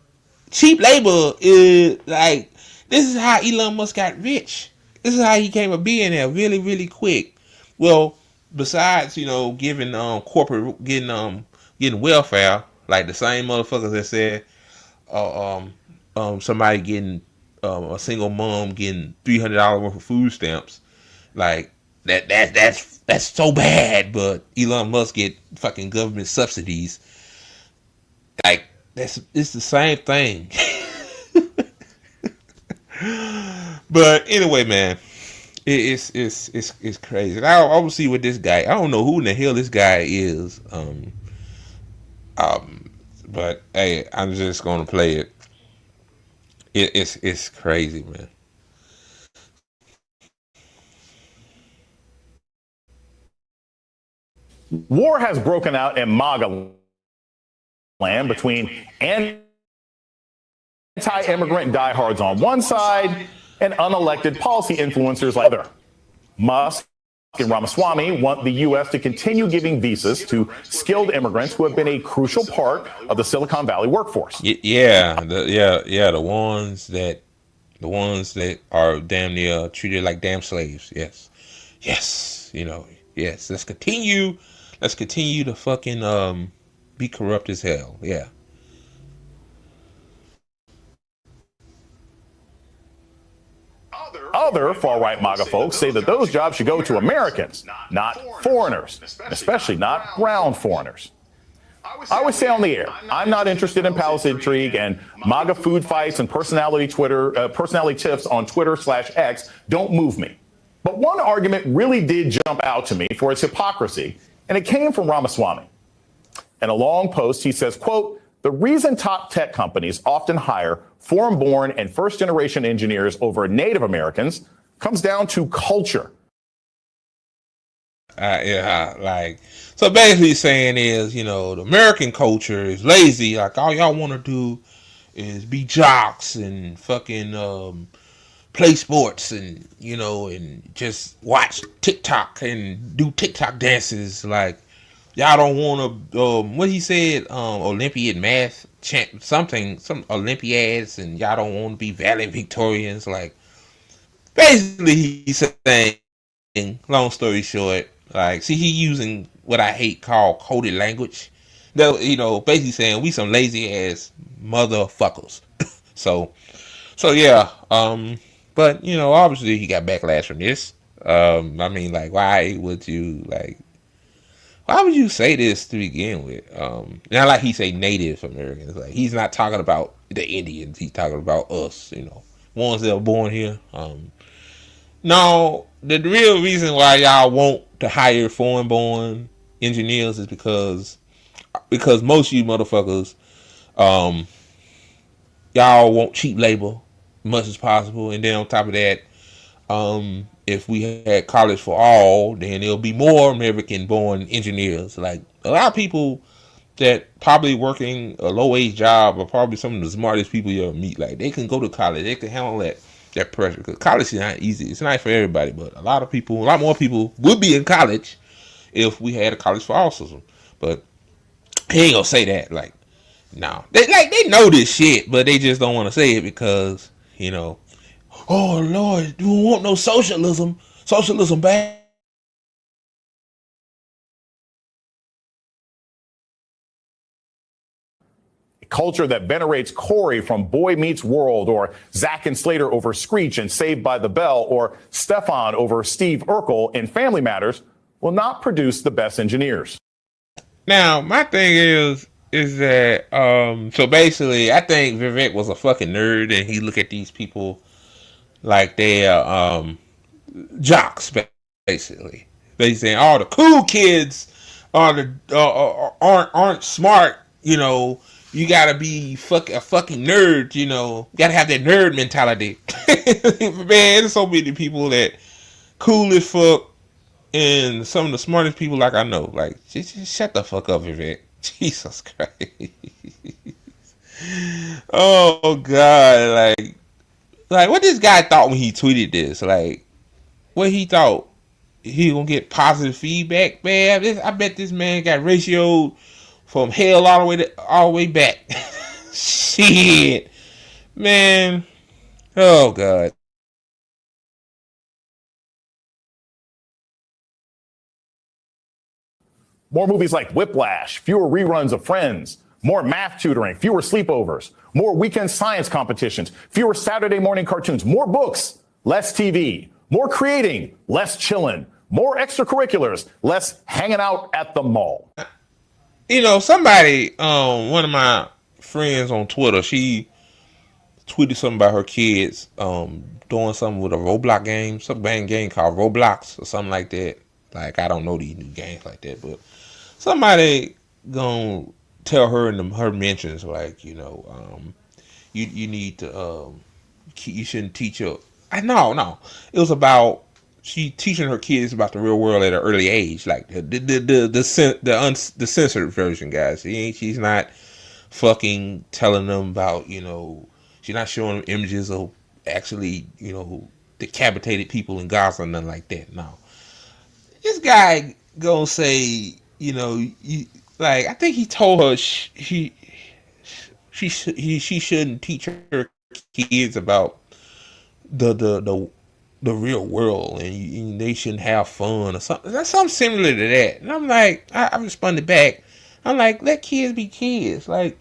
S2: cheap labor is like, this is how Elon Musk got rich. This is how he came a billionaire really, really quick. Well, besides giving corporate getting welfare, like the same motherfuckers that said somebody getting a single mom getting $300 worth of food stamps, like that's so bad. But Elon Musk get fucking government subsidies. Like, it's the same thing. But anyway, man, it's crazy. I will see what this guy. I don't know who in the hell this guy is. But hey, I'm just gonna play it. It's crazy, man.
S7: War has broken out in Maga land between anti-immigrant diehards on one side and unelected policy influencers like the other. Musk and Ramaswamy want the U.S. to continue giving visas to skilled immigrants who have been a crucial part of the Silicon Valley workforce.
S2: The ones that are damn near treated like damn slaves. Yes, yes. Let's continue to fucking be corrupt as hell. Yeah.
S7: Other far-right MAGA folks say that those jobs should go to Americans, not foreigners, especially not brown foreigners. I would say on the air, I'm not interested in palace intrigue and MAGA food fights and personality tiffs on Twitter/X don't move me. But one argument really did jump out to me for its hypocrisy, and it came from Ramaswamy. In a long post, he says, quote, "The reason top tech companies often hire foreign-born and first-generation engineers over Native Americans comes down to culture."
S2: So basically saying is, the American culture is lazy. Like, all y'all want to do is be jocks and fucking play sports and, and just watch TikTok and do TikTok dances. Like, y'all don't want to, what he said, Olympiad math, some Olympiads, and y'all don't want to be valedictorians. Like, basically he's saying, long story short, like, see, he using what I hate called coded language. Basically saying we some lazy ass motherfuckers. so yeah. But obviously he got backlash from this. I mean, like, why would you say this to begin with? Not like he say Native Americans. Like, he's not talking about the Indians. He's talking about us. Ones that were born here. No, the real reason why y'all want to hire foreign-born engineers is because most of you motherfuckers, y'all want cheap labor as much as possible, and then on top of that, if we had college for all, then there'll be more American-born engineers. Like, a lot of people that probably working a low-wage job are probably some of the smartest people you'll meet. Like, they can go to college, they can handle that pressure, because college is not easy. It's not for everybody, but a lot more people would be in college if we had a college for all system. But he ain't gonna say that. Like, no, they know this shit, but they just don't want to say it because oh Lord, you don't want no socialism bad.
S7: Culture that venerates Corey from Boy Meets World, or Zach and Slater over Screech and Saved by the Bell, or Stefan over Steve Urkel in Family Matters will not produce the best engineers.
S2: Now, my thing is that so basically, I think Vivek was a fucking nerd, and he look at these people like they are jocks, basically. They saying all the cool kids aren't smart. You gotta be a fucking nerd. You gotta have that nerd mentality. Man, there's so many people that cool as fuck, and some of the smartest people like I know. Like, just shut the fuck up, Vivek. Jesus Christ. Oh God, like what this guy thought when he tweeted this. Like, what he thought he gonna get positive feedback, man. I bet this man got ratioed from hell all the way back. Shit, man. Oh God.
S7: More movies like Whiplash, fewer reruns of Friends, more math tutoring, fewer sleepovers, more weekend science competitions, fewer Saturday morning cartoons, more books, less TV, more creating, less chilling, more extracurriculars, less hanging out at the mall.
S2: Somebody, one of my friends on Twitter, she tweeted something about her kids doing something with a Roblox game, some game called Roblox or something like that. Like, I don't know these new games like that, but somebody gonna tell her in her mentions, like, you need to you shouldn't teach her. No, it was about she teaching her kids about the real world at an early age, like the censored version, guys. She's not fucking telling them about, she's not showing them images of actually, decapitated people in Gaza and nothing like that. No, this guy gonna say, I think he told her she shouldn't teach her kids about the real world, and they shouldn't have fun or something. That's something similar to that. And I'm like, I responded back. I'm like, let kids be kids. Like,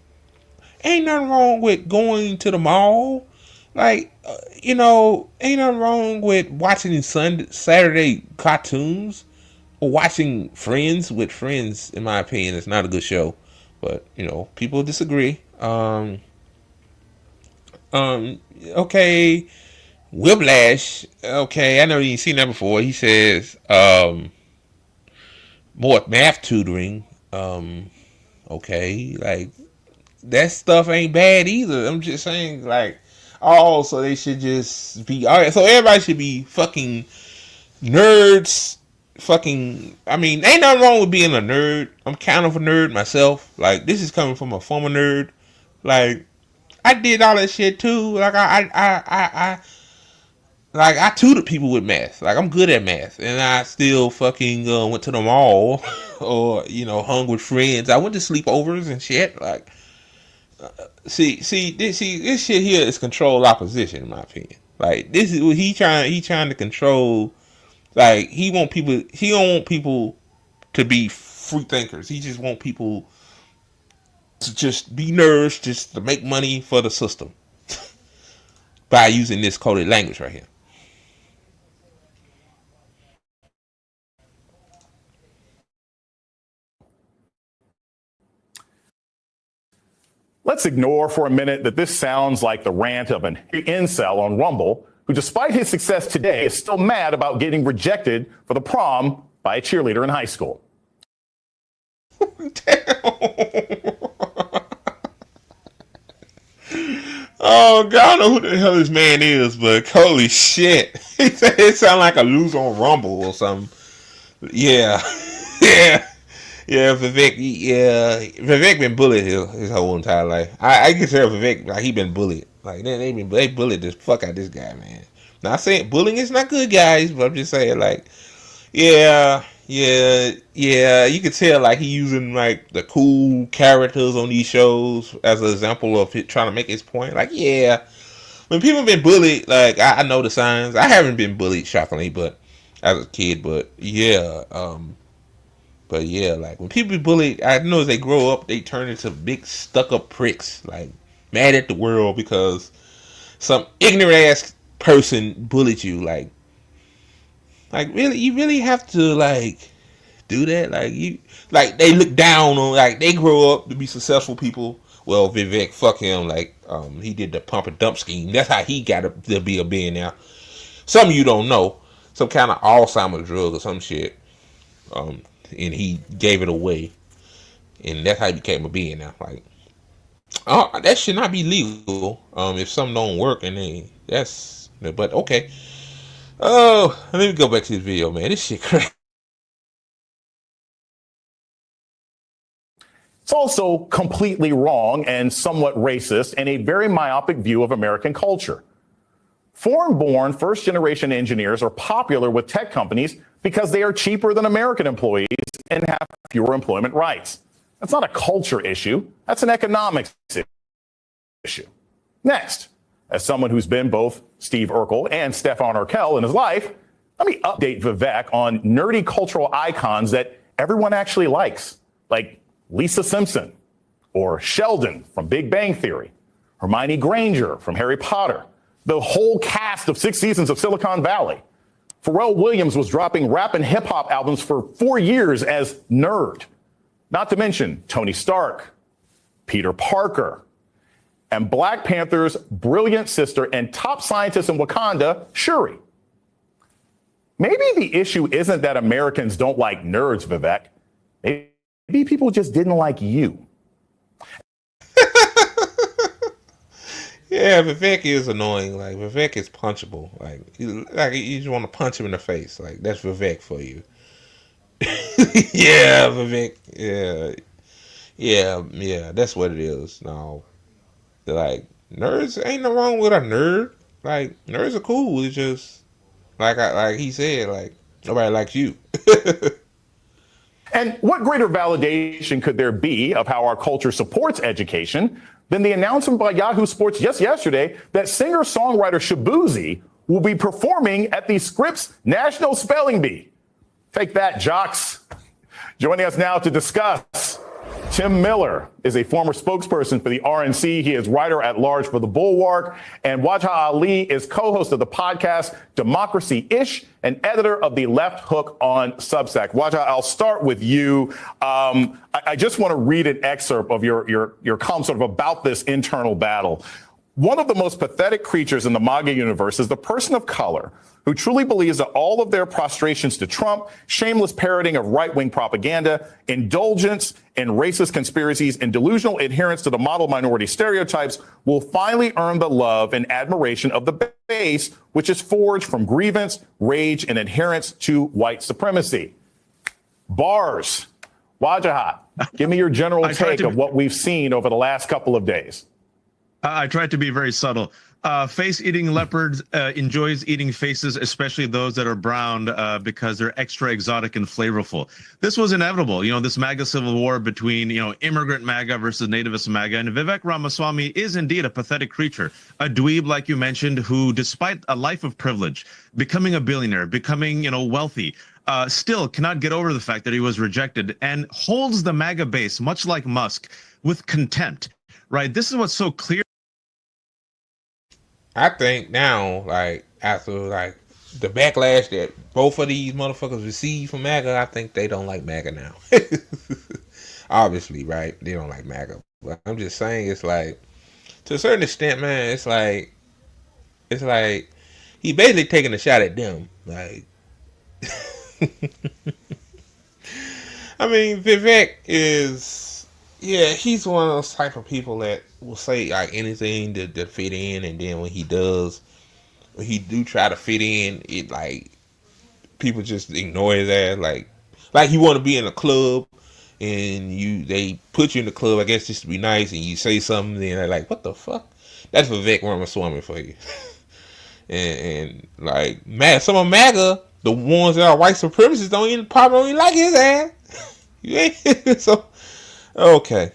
S2: ain't nothing wrong with going to the mall. Like, ain't nothing wrong with watching Saturday cartoons or watching Friends with friends. In my opinion, it's not a good show, but people disagree. Okay, Whiplash. Okay, I know you ain't seen that before. He says, more math tutoring. Okay, like, that stuff ain't bad either. I'm just saying, like, so they should just be, all right, so everybody should be fucking nerds. Fucking, I mean, ain't nothing wrong with being a nerd. I'm kind of a nerd myself. Like, this is coming from a former nerd. Like, I did all that shit too. Like, I tutored people with math. Like, I'm good at math, and I still fucking went to the mall or hung with friends. I went to sleepovers and shit. Like, see, this shit here is controlled opposition, in my opinion. Like, this is what he trying to control. Like, he don't want people to be free thinkers. He just want people to just be nerds, just to make money for the system by using this coded language right here.
S7: Let's ignore for a minute that this sounds like the rant of an incel on Rumble, who, despite his success today, is still mad about getting rejected for the prom by a cheerleader in high school.
S2: Oh, God, I don't know who the hell this man is, but holy shit. It sounds like a loser on Rumble or something. Yeah. Yeah, Vivek been bullied his whole entire life. I can tell Vivek, like, he been bullied. Like, they bullied the fuck out of this guy, man. Not saying bullying is not good, guys, but I'm just saying, like, yeah, you can tell, like, he using, like, the cool characters on these shows as an example of trying to make his point. Like, yeah, when people been bullied, like, I know the signs. I haven't been bullied, shockingly, but as a kid, but yeah, like, when people be bullied, I know as they grow up, they turn into big stuck-up pricks, like, mad at the world because some ignorant-ass person bullied you. Like, really, you really have to, like, do that? Like, they look down on, like, they grow up to be successful people. Well, Vivek, fuck him, like, he did the pump and dump scheme. That's how he got to be a billionaire. Some of you don't know. Some kind of Alzheimer's drug or some shit. And he gave it away, and that's how he became a billionaire. Like, that should not be legal. If something don't work, and but okay. Oh, let me go back to this video, man. This shit crazy.
S7: It's also completely wrong and somewhat racist and a very myopic view of American culture. Foreign-born, first-generation engineers are popular with tech companies because they are cheaper than American employees and have fewer employment rights. That's not a culture issue. That's an economics issue. Next, as someone who's been both Steve Urkel and Stefan Urkel in his life, let me update Vivek on nerdy cultural icons that everyone actually likes, like Lisa Simpson, or Sheldon from Big Bang Theory, Hermione Granger from Harry Potter, the whole cast of 6 seasons of Silicon Valley. Pharrell Williams was dropping rap and hip-hop albums for 4 years as Nerd. Not to mention Tony Stark, Peter Parker, and Black Panther's brilliant sister and top scientist in Wakanda, Shuri. Maybe the issue isn't that Americans don't like nerds, Vivek. Maybe people just didn't like you.
S2: Yeah, Vivek is annoying. Like, Vivek is punchable. Like you just want to punch him in the face. Like, that's Vivek for you. Yeah, Vivek. Yeah. That's what it is. No, like, nerds, ain't no wrong with a nerd. Like, nerds are cool. It's just like he said. Like, nobody likes you.
S7: And what greater validation could there be of how our culture supports education than the announcement by Yahoo Sports just yesterday that singer-songwriter Shabuzi will be performing at the Scripps National Spelling Bee? Take that, jocks. Joining us now to discuss, Tim Miller is a former spokesperson for the RNC. He is writer-at-large for The Bulwark. And Wajah Ali is co-host of the podcast Democracy-ish and editor of The Left Hook on Substack. Wajah, I'll start with you. I just want to read an excerpt of your column sort of about this internal battle. One of the most pathetic creatures in the Maga universe is the person of color who truly believes that all of their prostrations to Trump, shameless parroting of right-wing propaganda, indulgence in racist conspiracies, and delusional adherence to the model minority stereotypes will finally earn the love and admiration of the base, which is forged from grievance, rage, and adherence to white supremacy. Bars. Wajahat, give me your general take of what we've seen over the last couple of days.
S8: I tried to be very subtle. Face-eating leopards enjoys eating faces, especially those that are browned because they're extra exotic and flavorful. This was inevitable. This MAGA civil war between, immigrant MAGA versus nativist MAGA. And Vivek Ramaswamy is indeed a pathetic creature, a dweeb, like you mentioned, who, despite a life of privilege, becoming a billionaire, becoming, wealthy, still cannot get over the fact that he was rejected and holds the MAGA base, much like Musk, with contempt, right? This is what's so clear.
S2: I think now, like, after, like, the backlash that both of these motherfuckers received from MAGA, I think they don't like MAGA now. Obviously, right? They don't like MAGA. But I'm just saying, it's like, to a certain extent, man, it's like he basically taking a shot at them. Like, I mean, Vivek is, he's one of those type of people that will say like anything to fit in, and then when he do try to fit in, it like people just ignore his ass. Like you want to be in a club and they put you in the club, I guess, just to be nice, and you say something, and they're like, what the fuck? That's Vivek Ramaswamy for you. and like, some of MAGA, the ones that are white supremacists, probably don't even like his ass. You ain't so okay.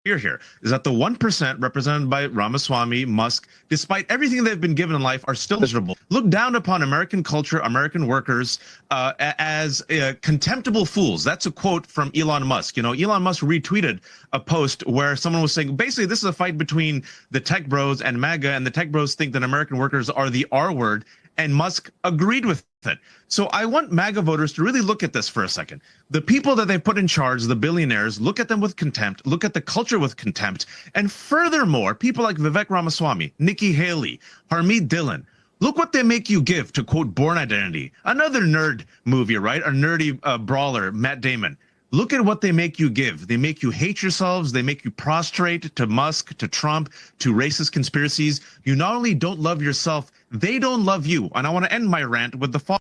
S8: Here is that the 1% represented by Ramaswamy, Musk, despite everything they've been given in life, are still miserable. Look down upon American culture, American workers as contemptible fools. That's a quote from Elon Musk. Elon Musk retweeted a post where someone was saying, basically, this is a fight between the tech bros and MAGA, and the tech bros think that American workers are the R word, and Musk agreed with it. So I want MAGA voters to really look at this for a second. The people that they put in charge, the billionaires, look at them with contempt, look at the culture with contempt. And furthermore, people like Vivek Ramaswamy, Nikki Haley, Harmeet Dillon, look what they make you give, to quote Born Identity, another nerd movie, right? A nerdy brawler, Matt Damon. Look at what they make you give. They make you hate yourselves. They make you prostrate to Musk, to Trump, to racist conspiracies. You not only don't love yourself, they don't love you. And I want to end my rant with the following.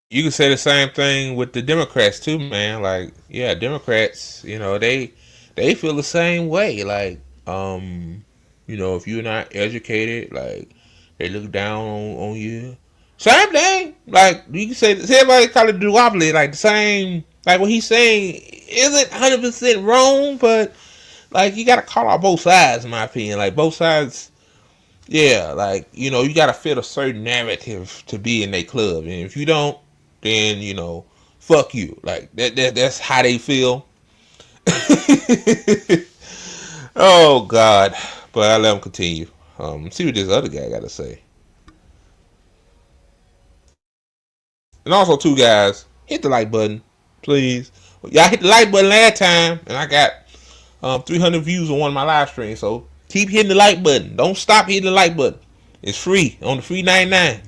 S2: You can say the same thing with the Democrats too, man. Like, yeah, Democrats, they feel the same way. Like, if you're not educated, like, they look down on you. Same thing. Like, you can say everybody call it duopoly. Like, the same. Like, what he's saying isn't 100% wrong, but like, you gotta call out both sides, in my opinion. Like, both sides. Yeah, like, you gotta fit a certain narrative to be in their club, and if you don't, then fuck you. Like that's how they feel. Oh God! But I let them continue. See what this other guy got to say. And also, too, guys, hit the like button, please. Y'all hit the like button last time, and I got 300 views on one of my live streams. So keep hitting the like button. Don't stop hitting the like button. It's free on the free 99.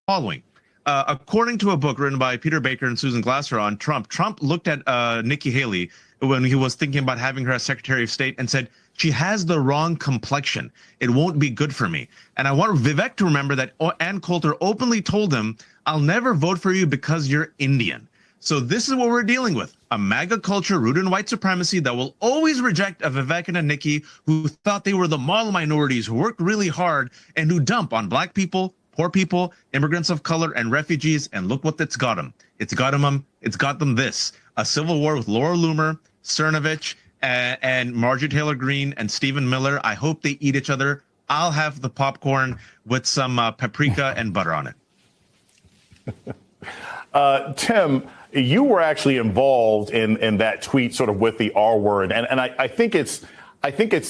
S8: Following. According to a book written by Peter Baker and Susan Glasser on Trump looked at Nikki Haley when he was thinking about having her as Secretary of State and said, she has the wrong complexion. It won't be good for me. And I want Vivek to remember that Ann Coulter openly told him, I'll never vote for you because you're Indian. So this is what we're dealing with. A MAGA culture rooted in white supremacy that will always reject a Vivek and a Nikki who thought they were the model minorities, who worked really hard, and who dump on black people, poor people, immigrants of color, and refugees. And look what it's got them. It's got them this. A civil war with Laura Loomer, Cernovich, and Marjorie Taylor Greene, and Stephen Miller. I hope they eat each other. I'll have the popcorn with some paprika and butter on it.
S7: Tim, you were actually involved in that tweet sort of with the R word. And I think it's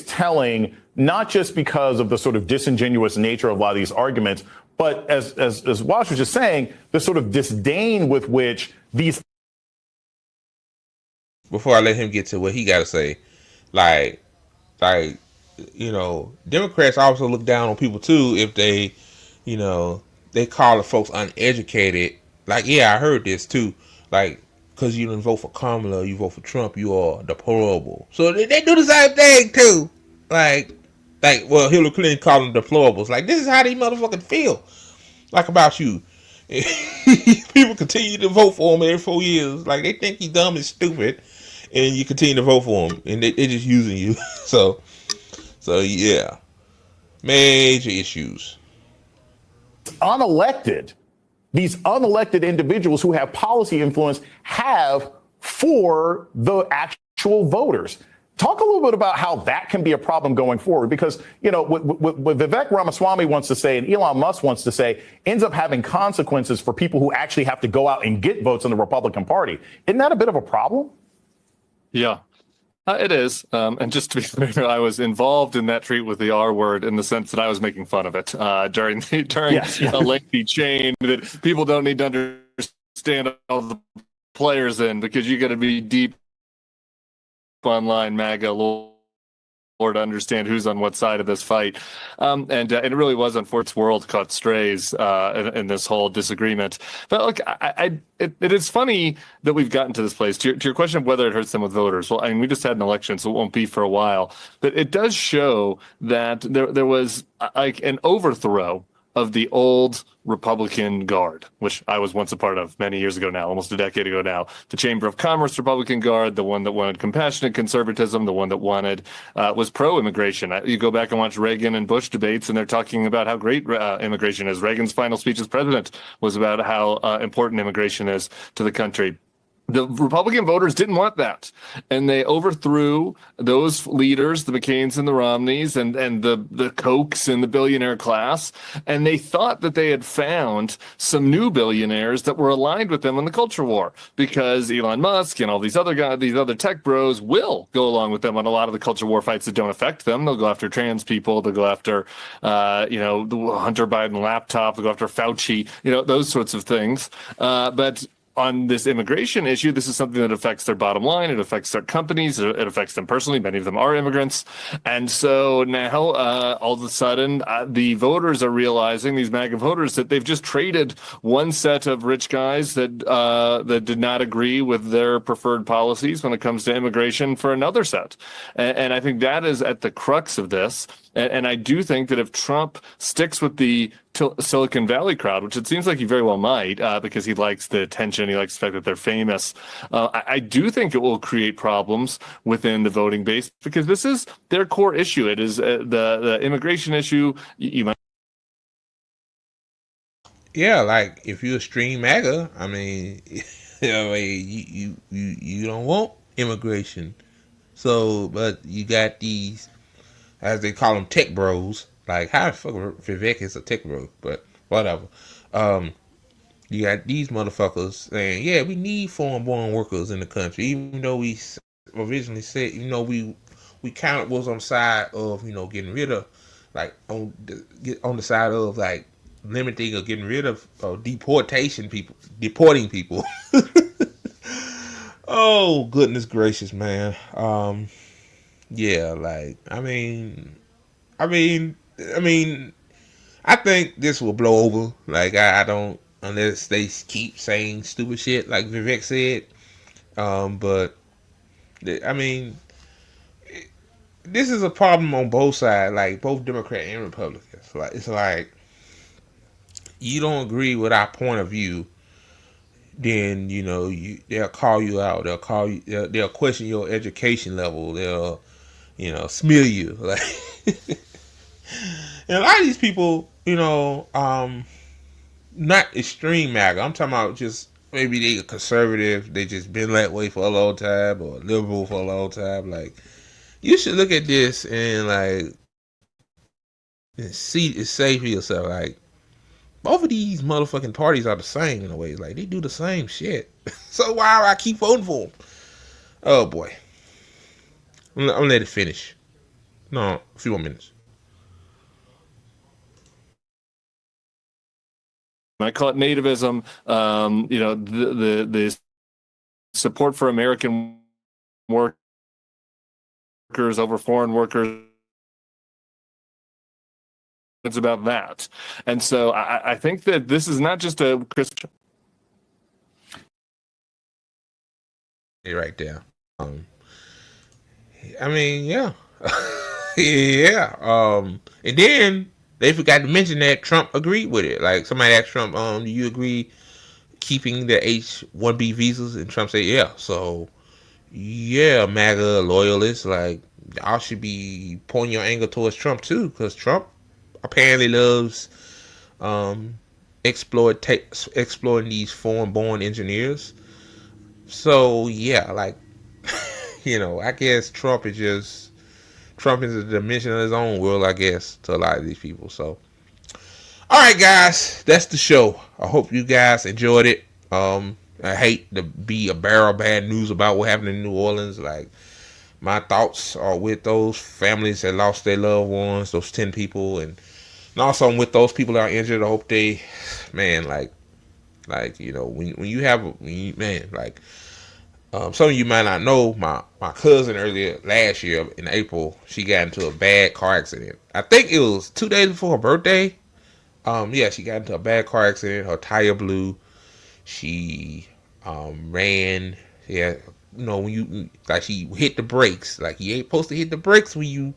S7: telling, not just because of the sort of disingenuous nature of a lot of these arguments, but as Wash was just saying, the sort of disdain with which these.
S2: Before I let him get to what he got to say, like, Democrats also look down on people too if they, they call the folks uneducated. Like, yeah, I heard this too. Like, because you didn't vote for Kamala, you vote for Trump, you are deplorable. So they do the same thing too. Like, well, Hillary Clinton called them deplorables. Like, this is how these motherfuckers feel. Like about you. People continue to vote for him every 4 years. Like, they think he's dumb and stupid, and you continue to vote for him, and they're just using you. So yeah, major issues.
S7: These unelected individuals who have policy influence have for the actual voters. Talk a little bit about how that can be a problem going forward, because, what Vivek Ramaswamy wants to say and Elon Musk wants to say ends up having consequences for people who actually have to go out and get votes in the Republican Party. Isn't that a bit of a problem?
S9: Yeah, it is. And just to be clear, I was involved in that tweet with the R word in the sense that I was making fun of it during a lengthy chain that people don't need to understand all the players in, because you got to be deep online MAGA lore to understand who's on what side of this fight. And it really was unfortunate world caught strays in this whole disagreement. But look, it is funny that we've gotten to this place. To your question of whether it hurts them with voters, well, I mean, we just had an election, so it won't be for a while. But it does show that there was like an overthrow of the old Republican Guard, which I was once a part of many years ago now, almost a decade ago now. The Chamber of Commerce Republican Guard, the one that wanted compassionate conservatism, the one that was pro-immigration. You go back and watch Reagan and Bush debates, and they're talking about how great immigration is. Reagan's final speech as president was about how important immigration is to the country. The Republican voters didn't want that, and they overthrew those leaders, the McCains and the Romneys, and the Kochs and the billionaire class, and they thought that they had found some new billionaires that were aligned with them in the culture war, because Elon Musk and all these other guys, these other tech bros, will go along with them on a lot of the culture war fights that don't affect them. They'll go after trans people, they'll go after the Hunter Biden laptop, they'll go after Fauci, those sorts of things. But on this immigration issue, this is something that affects their bottom line. It affects their companies. It affects them personally. Many of them are immigrants. And so now, all of a sudden, the voters are realizing, these MAGA voters, that they've just traded one set of rich guys that did not agree with their preferred policies when it comes to immigration for another set. And I think that is at the crux of this. And I do think that if Trump sticks with the Silicon Valley crowd, which it seems like he very well might, because he likes the attention, he likes the fact that they're famous, I do think it will create problems within the voting base, because this is their core issue. It is the immigration issue. You might.
S2: Yeah, like if you're a stream MAGA, I mean, you don't want immigration. So, but you got these, as they call them, tech bros. Like, how the fuck Vivek is a tech bro, but whatever. You got these motherfuckers saying, yeah, we need foreign-born workers in the country, even though we originally said, we kind of was on the side of, getting rid of, like, on the side of, like, limiting or getting rid of deporting people. Oh goodness gracious, man. Yeah, like I mean, I think this will blow over. Like I don't unless they keep saying stupid shit like Vivek said. But I mean, this is a problem on both sides, like both Democrat and Republicans. Like it's like you don't agree with our point of view, then they'll call you out. They'll call you. They'll question your education level. They'll smear you. Like and a lot of these people, not extreme MAGA. I'm talking about just maybe they a conservative. They just been that way for a long time, or liberal for a long time. Like you should look at this and like and say for yourself, like both of these motherfucking parties are the same in a way. Like they do the same shit. So why do I keep voting for them? Oh boy, I'm gonna let it finish. No, a few more minutes.
S9: I call it nativism. The support for American workers over foreign workers. It's about that, and so I think that this is not just a Christian.
S2: Right there. I mean, yeah, yeah. And then they forgot to mention that Trump agreed with it. Like somebody asked Trump, "Do you agree keeping the H-1B visas?" And Trump said, "Yeah." So, yeah, MAGA loyalists, like y'all should be pointing your anger towards Trump too, because Trump apparently loves exploiting these foreign-born engineers. So yeah, like I guess Trump is a dimension of his own world, I guess, to a lot of these people. So all right, guys, that's the show. I hope you guys enjoyed it. I hate to be a bearer of bad news about what happened in New Orleans. Like my thoughts are with those families that lost their loved ones, those 10 people, and also I'm with those people that are injured. I hope they, man, like when you have like some of you might not know, my cousin earlier last year in April, she got into a bad car accident. I think it was 2 days before her birthday. Yeah, she got into a bad car accident. Her tire blew. She ran. Yeah, when you like she hit the brakes. Like you ain't supposed to hit the brakes when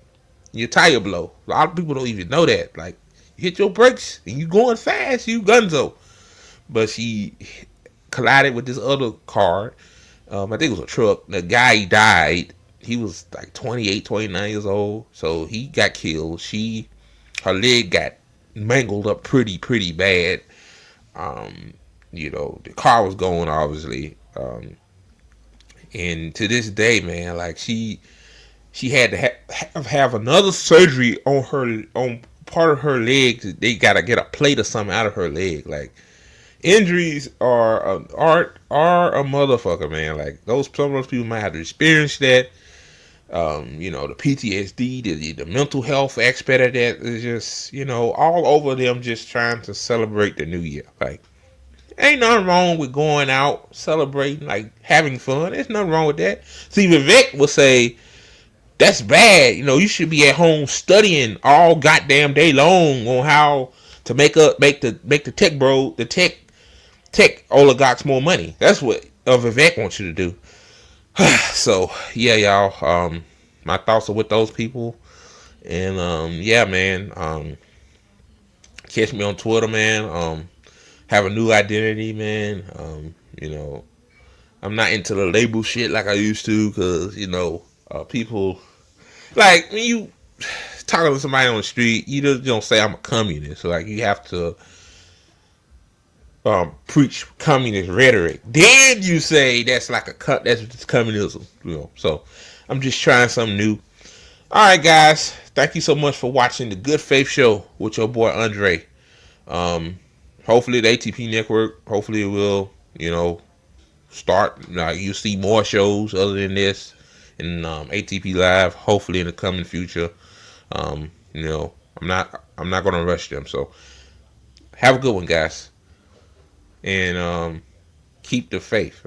S2: your tire blow. A lot of people don't even know that. Like you hit your brakes and you going fast, you gunzo. But she collided with this other car. I think it was a truck. The guy died. He was like 28, 29 years old. So he got killed. Her leg got mangled up pretty bad. The car was going obviously. And to this day, man, like she had to have another surgery on part of her leg. They gotta get a plate or something out of her leg. Like injuries are a motherfucker, man. Like some of those people might have to experience that. The PTSD, the mental health aspect of that is just, all over them just trying to celebrate the new year. Like, ain't nothing wrong with going out, celebrating, like having fun. There's nothing wrong with that. See, Vivek will say, that's bad. You should be at home studying all goddamn day long on how to make the tech oligarchs more money. That's what Vivek wants you to do. So yeah, y'all. My thoughts are with those people, and yeah, man. Catch me on Twitter, man. Have a new identity, man. I'm not into the label shit like I used to, cause people like when you talking to somebody on the street, you just don't say I'm a communist. So, like you have to preach communist rhetoric. Then you say that's that's communism. So I'm just trying something new. All right, guys. Thank you so much for watching the Good Faith Show with your boy Andre. Hopefully the ATP network. Hopefully it will. Start. You see more shows other than this in ATP Live. Hopefully in the coming future. I'm not gonna rush them. So have a good one, guys. And keep the faith.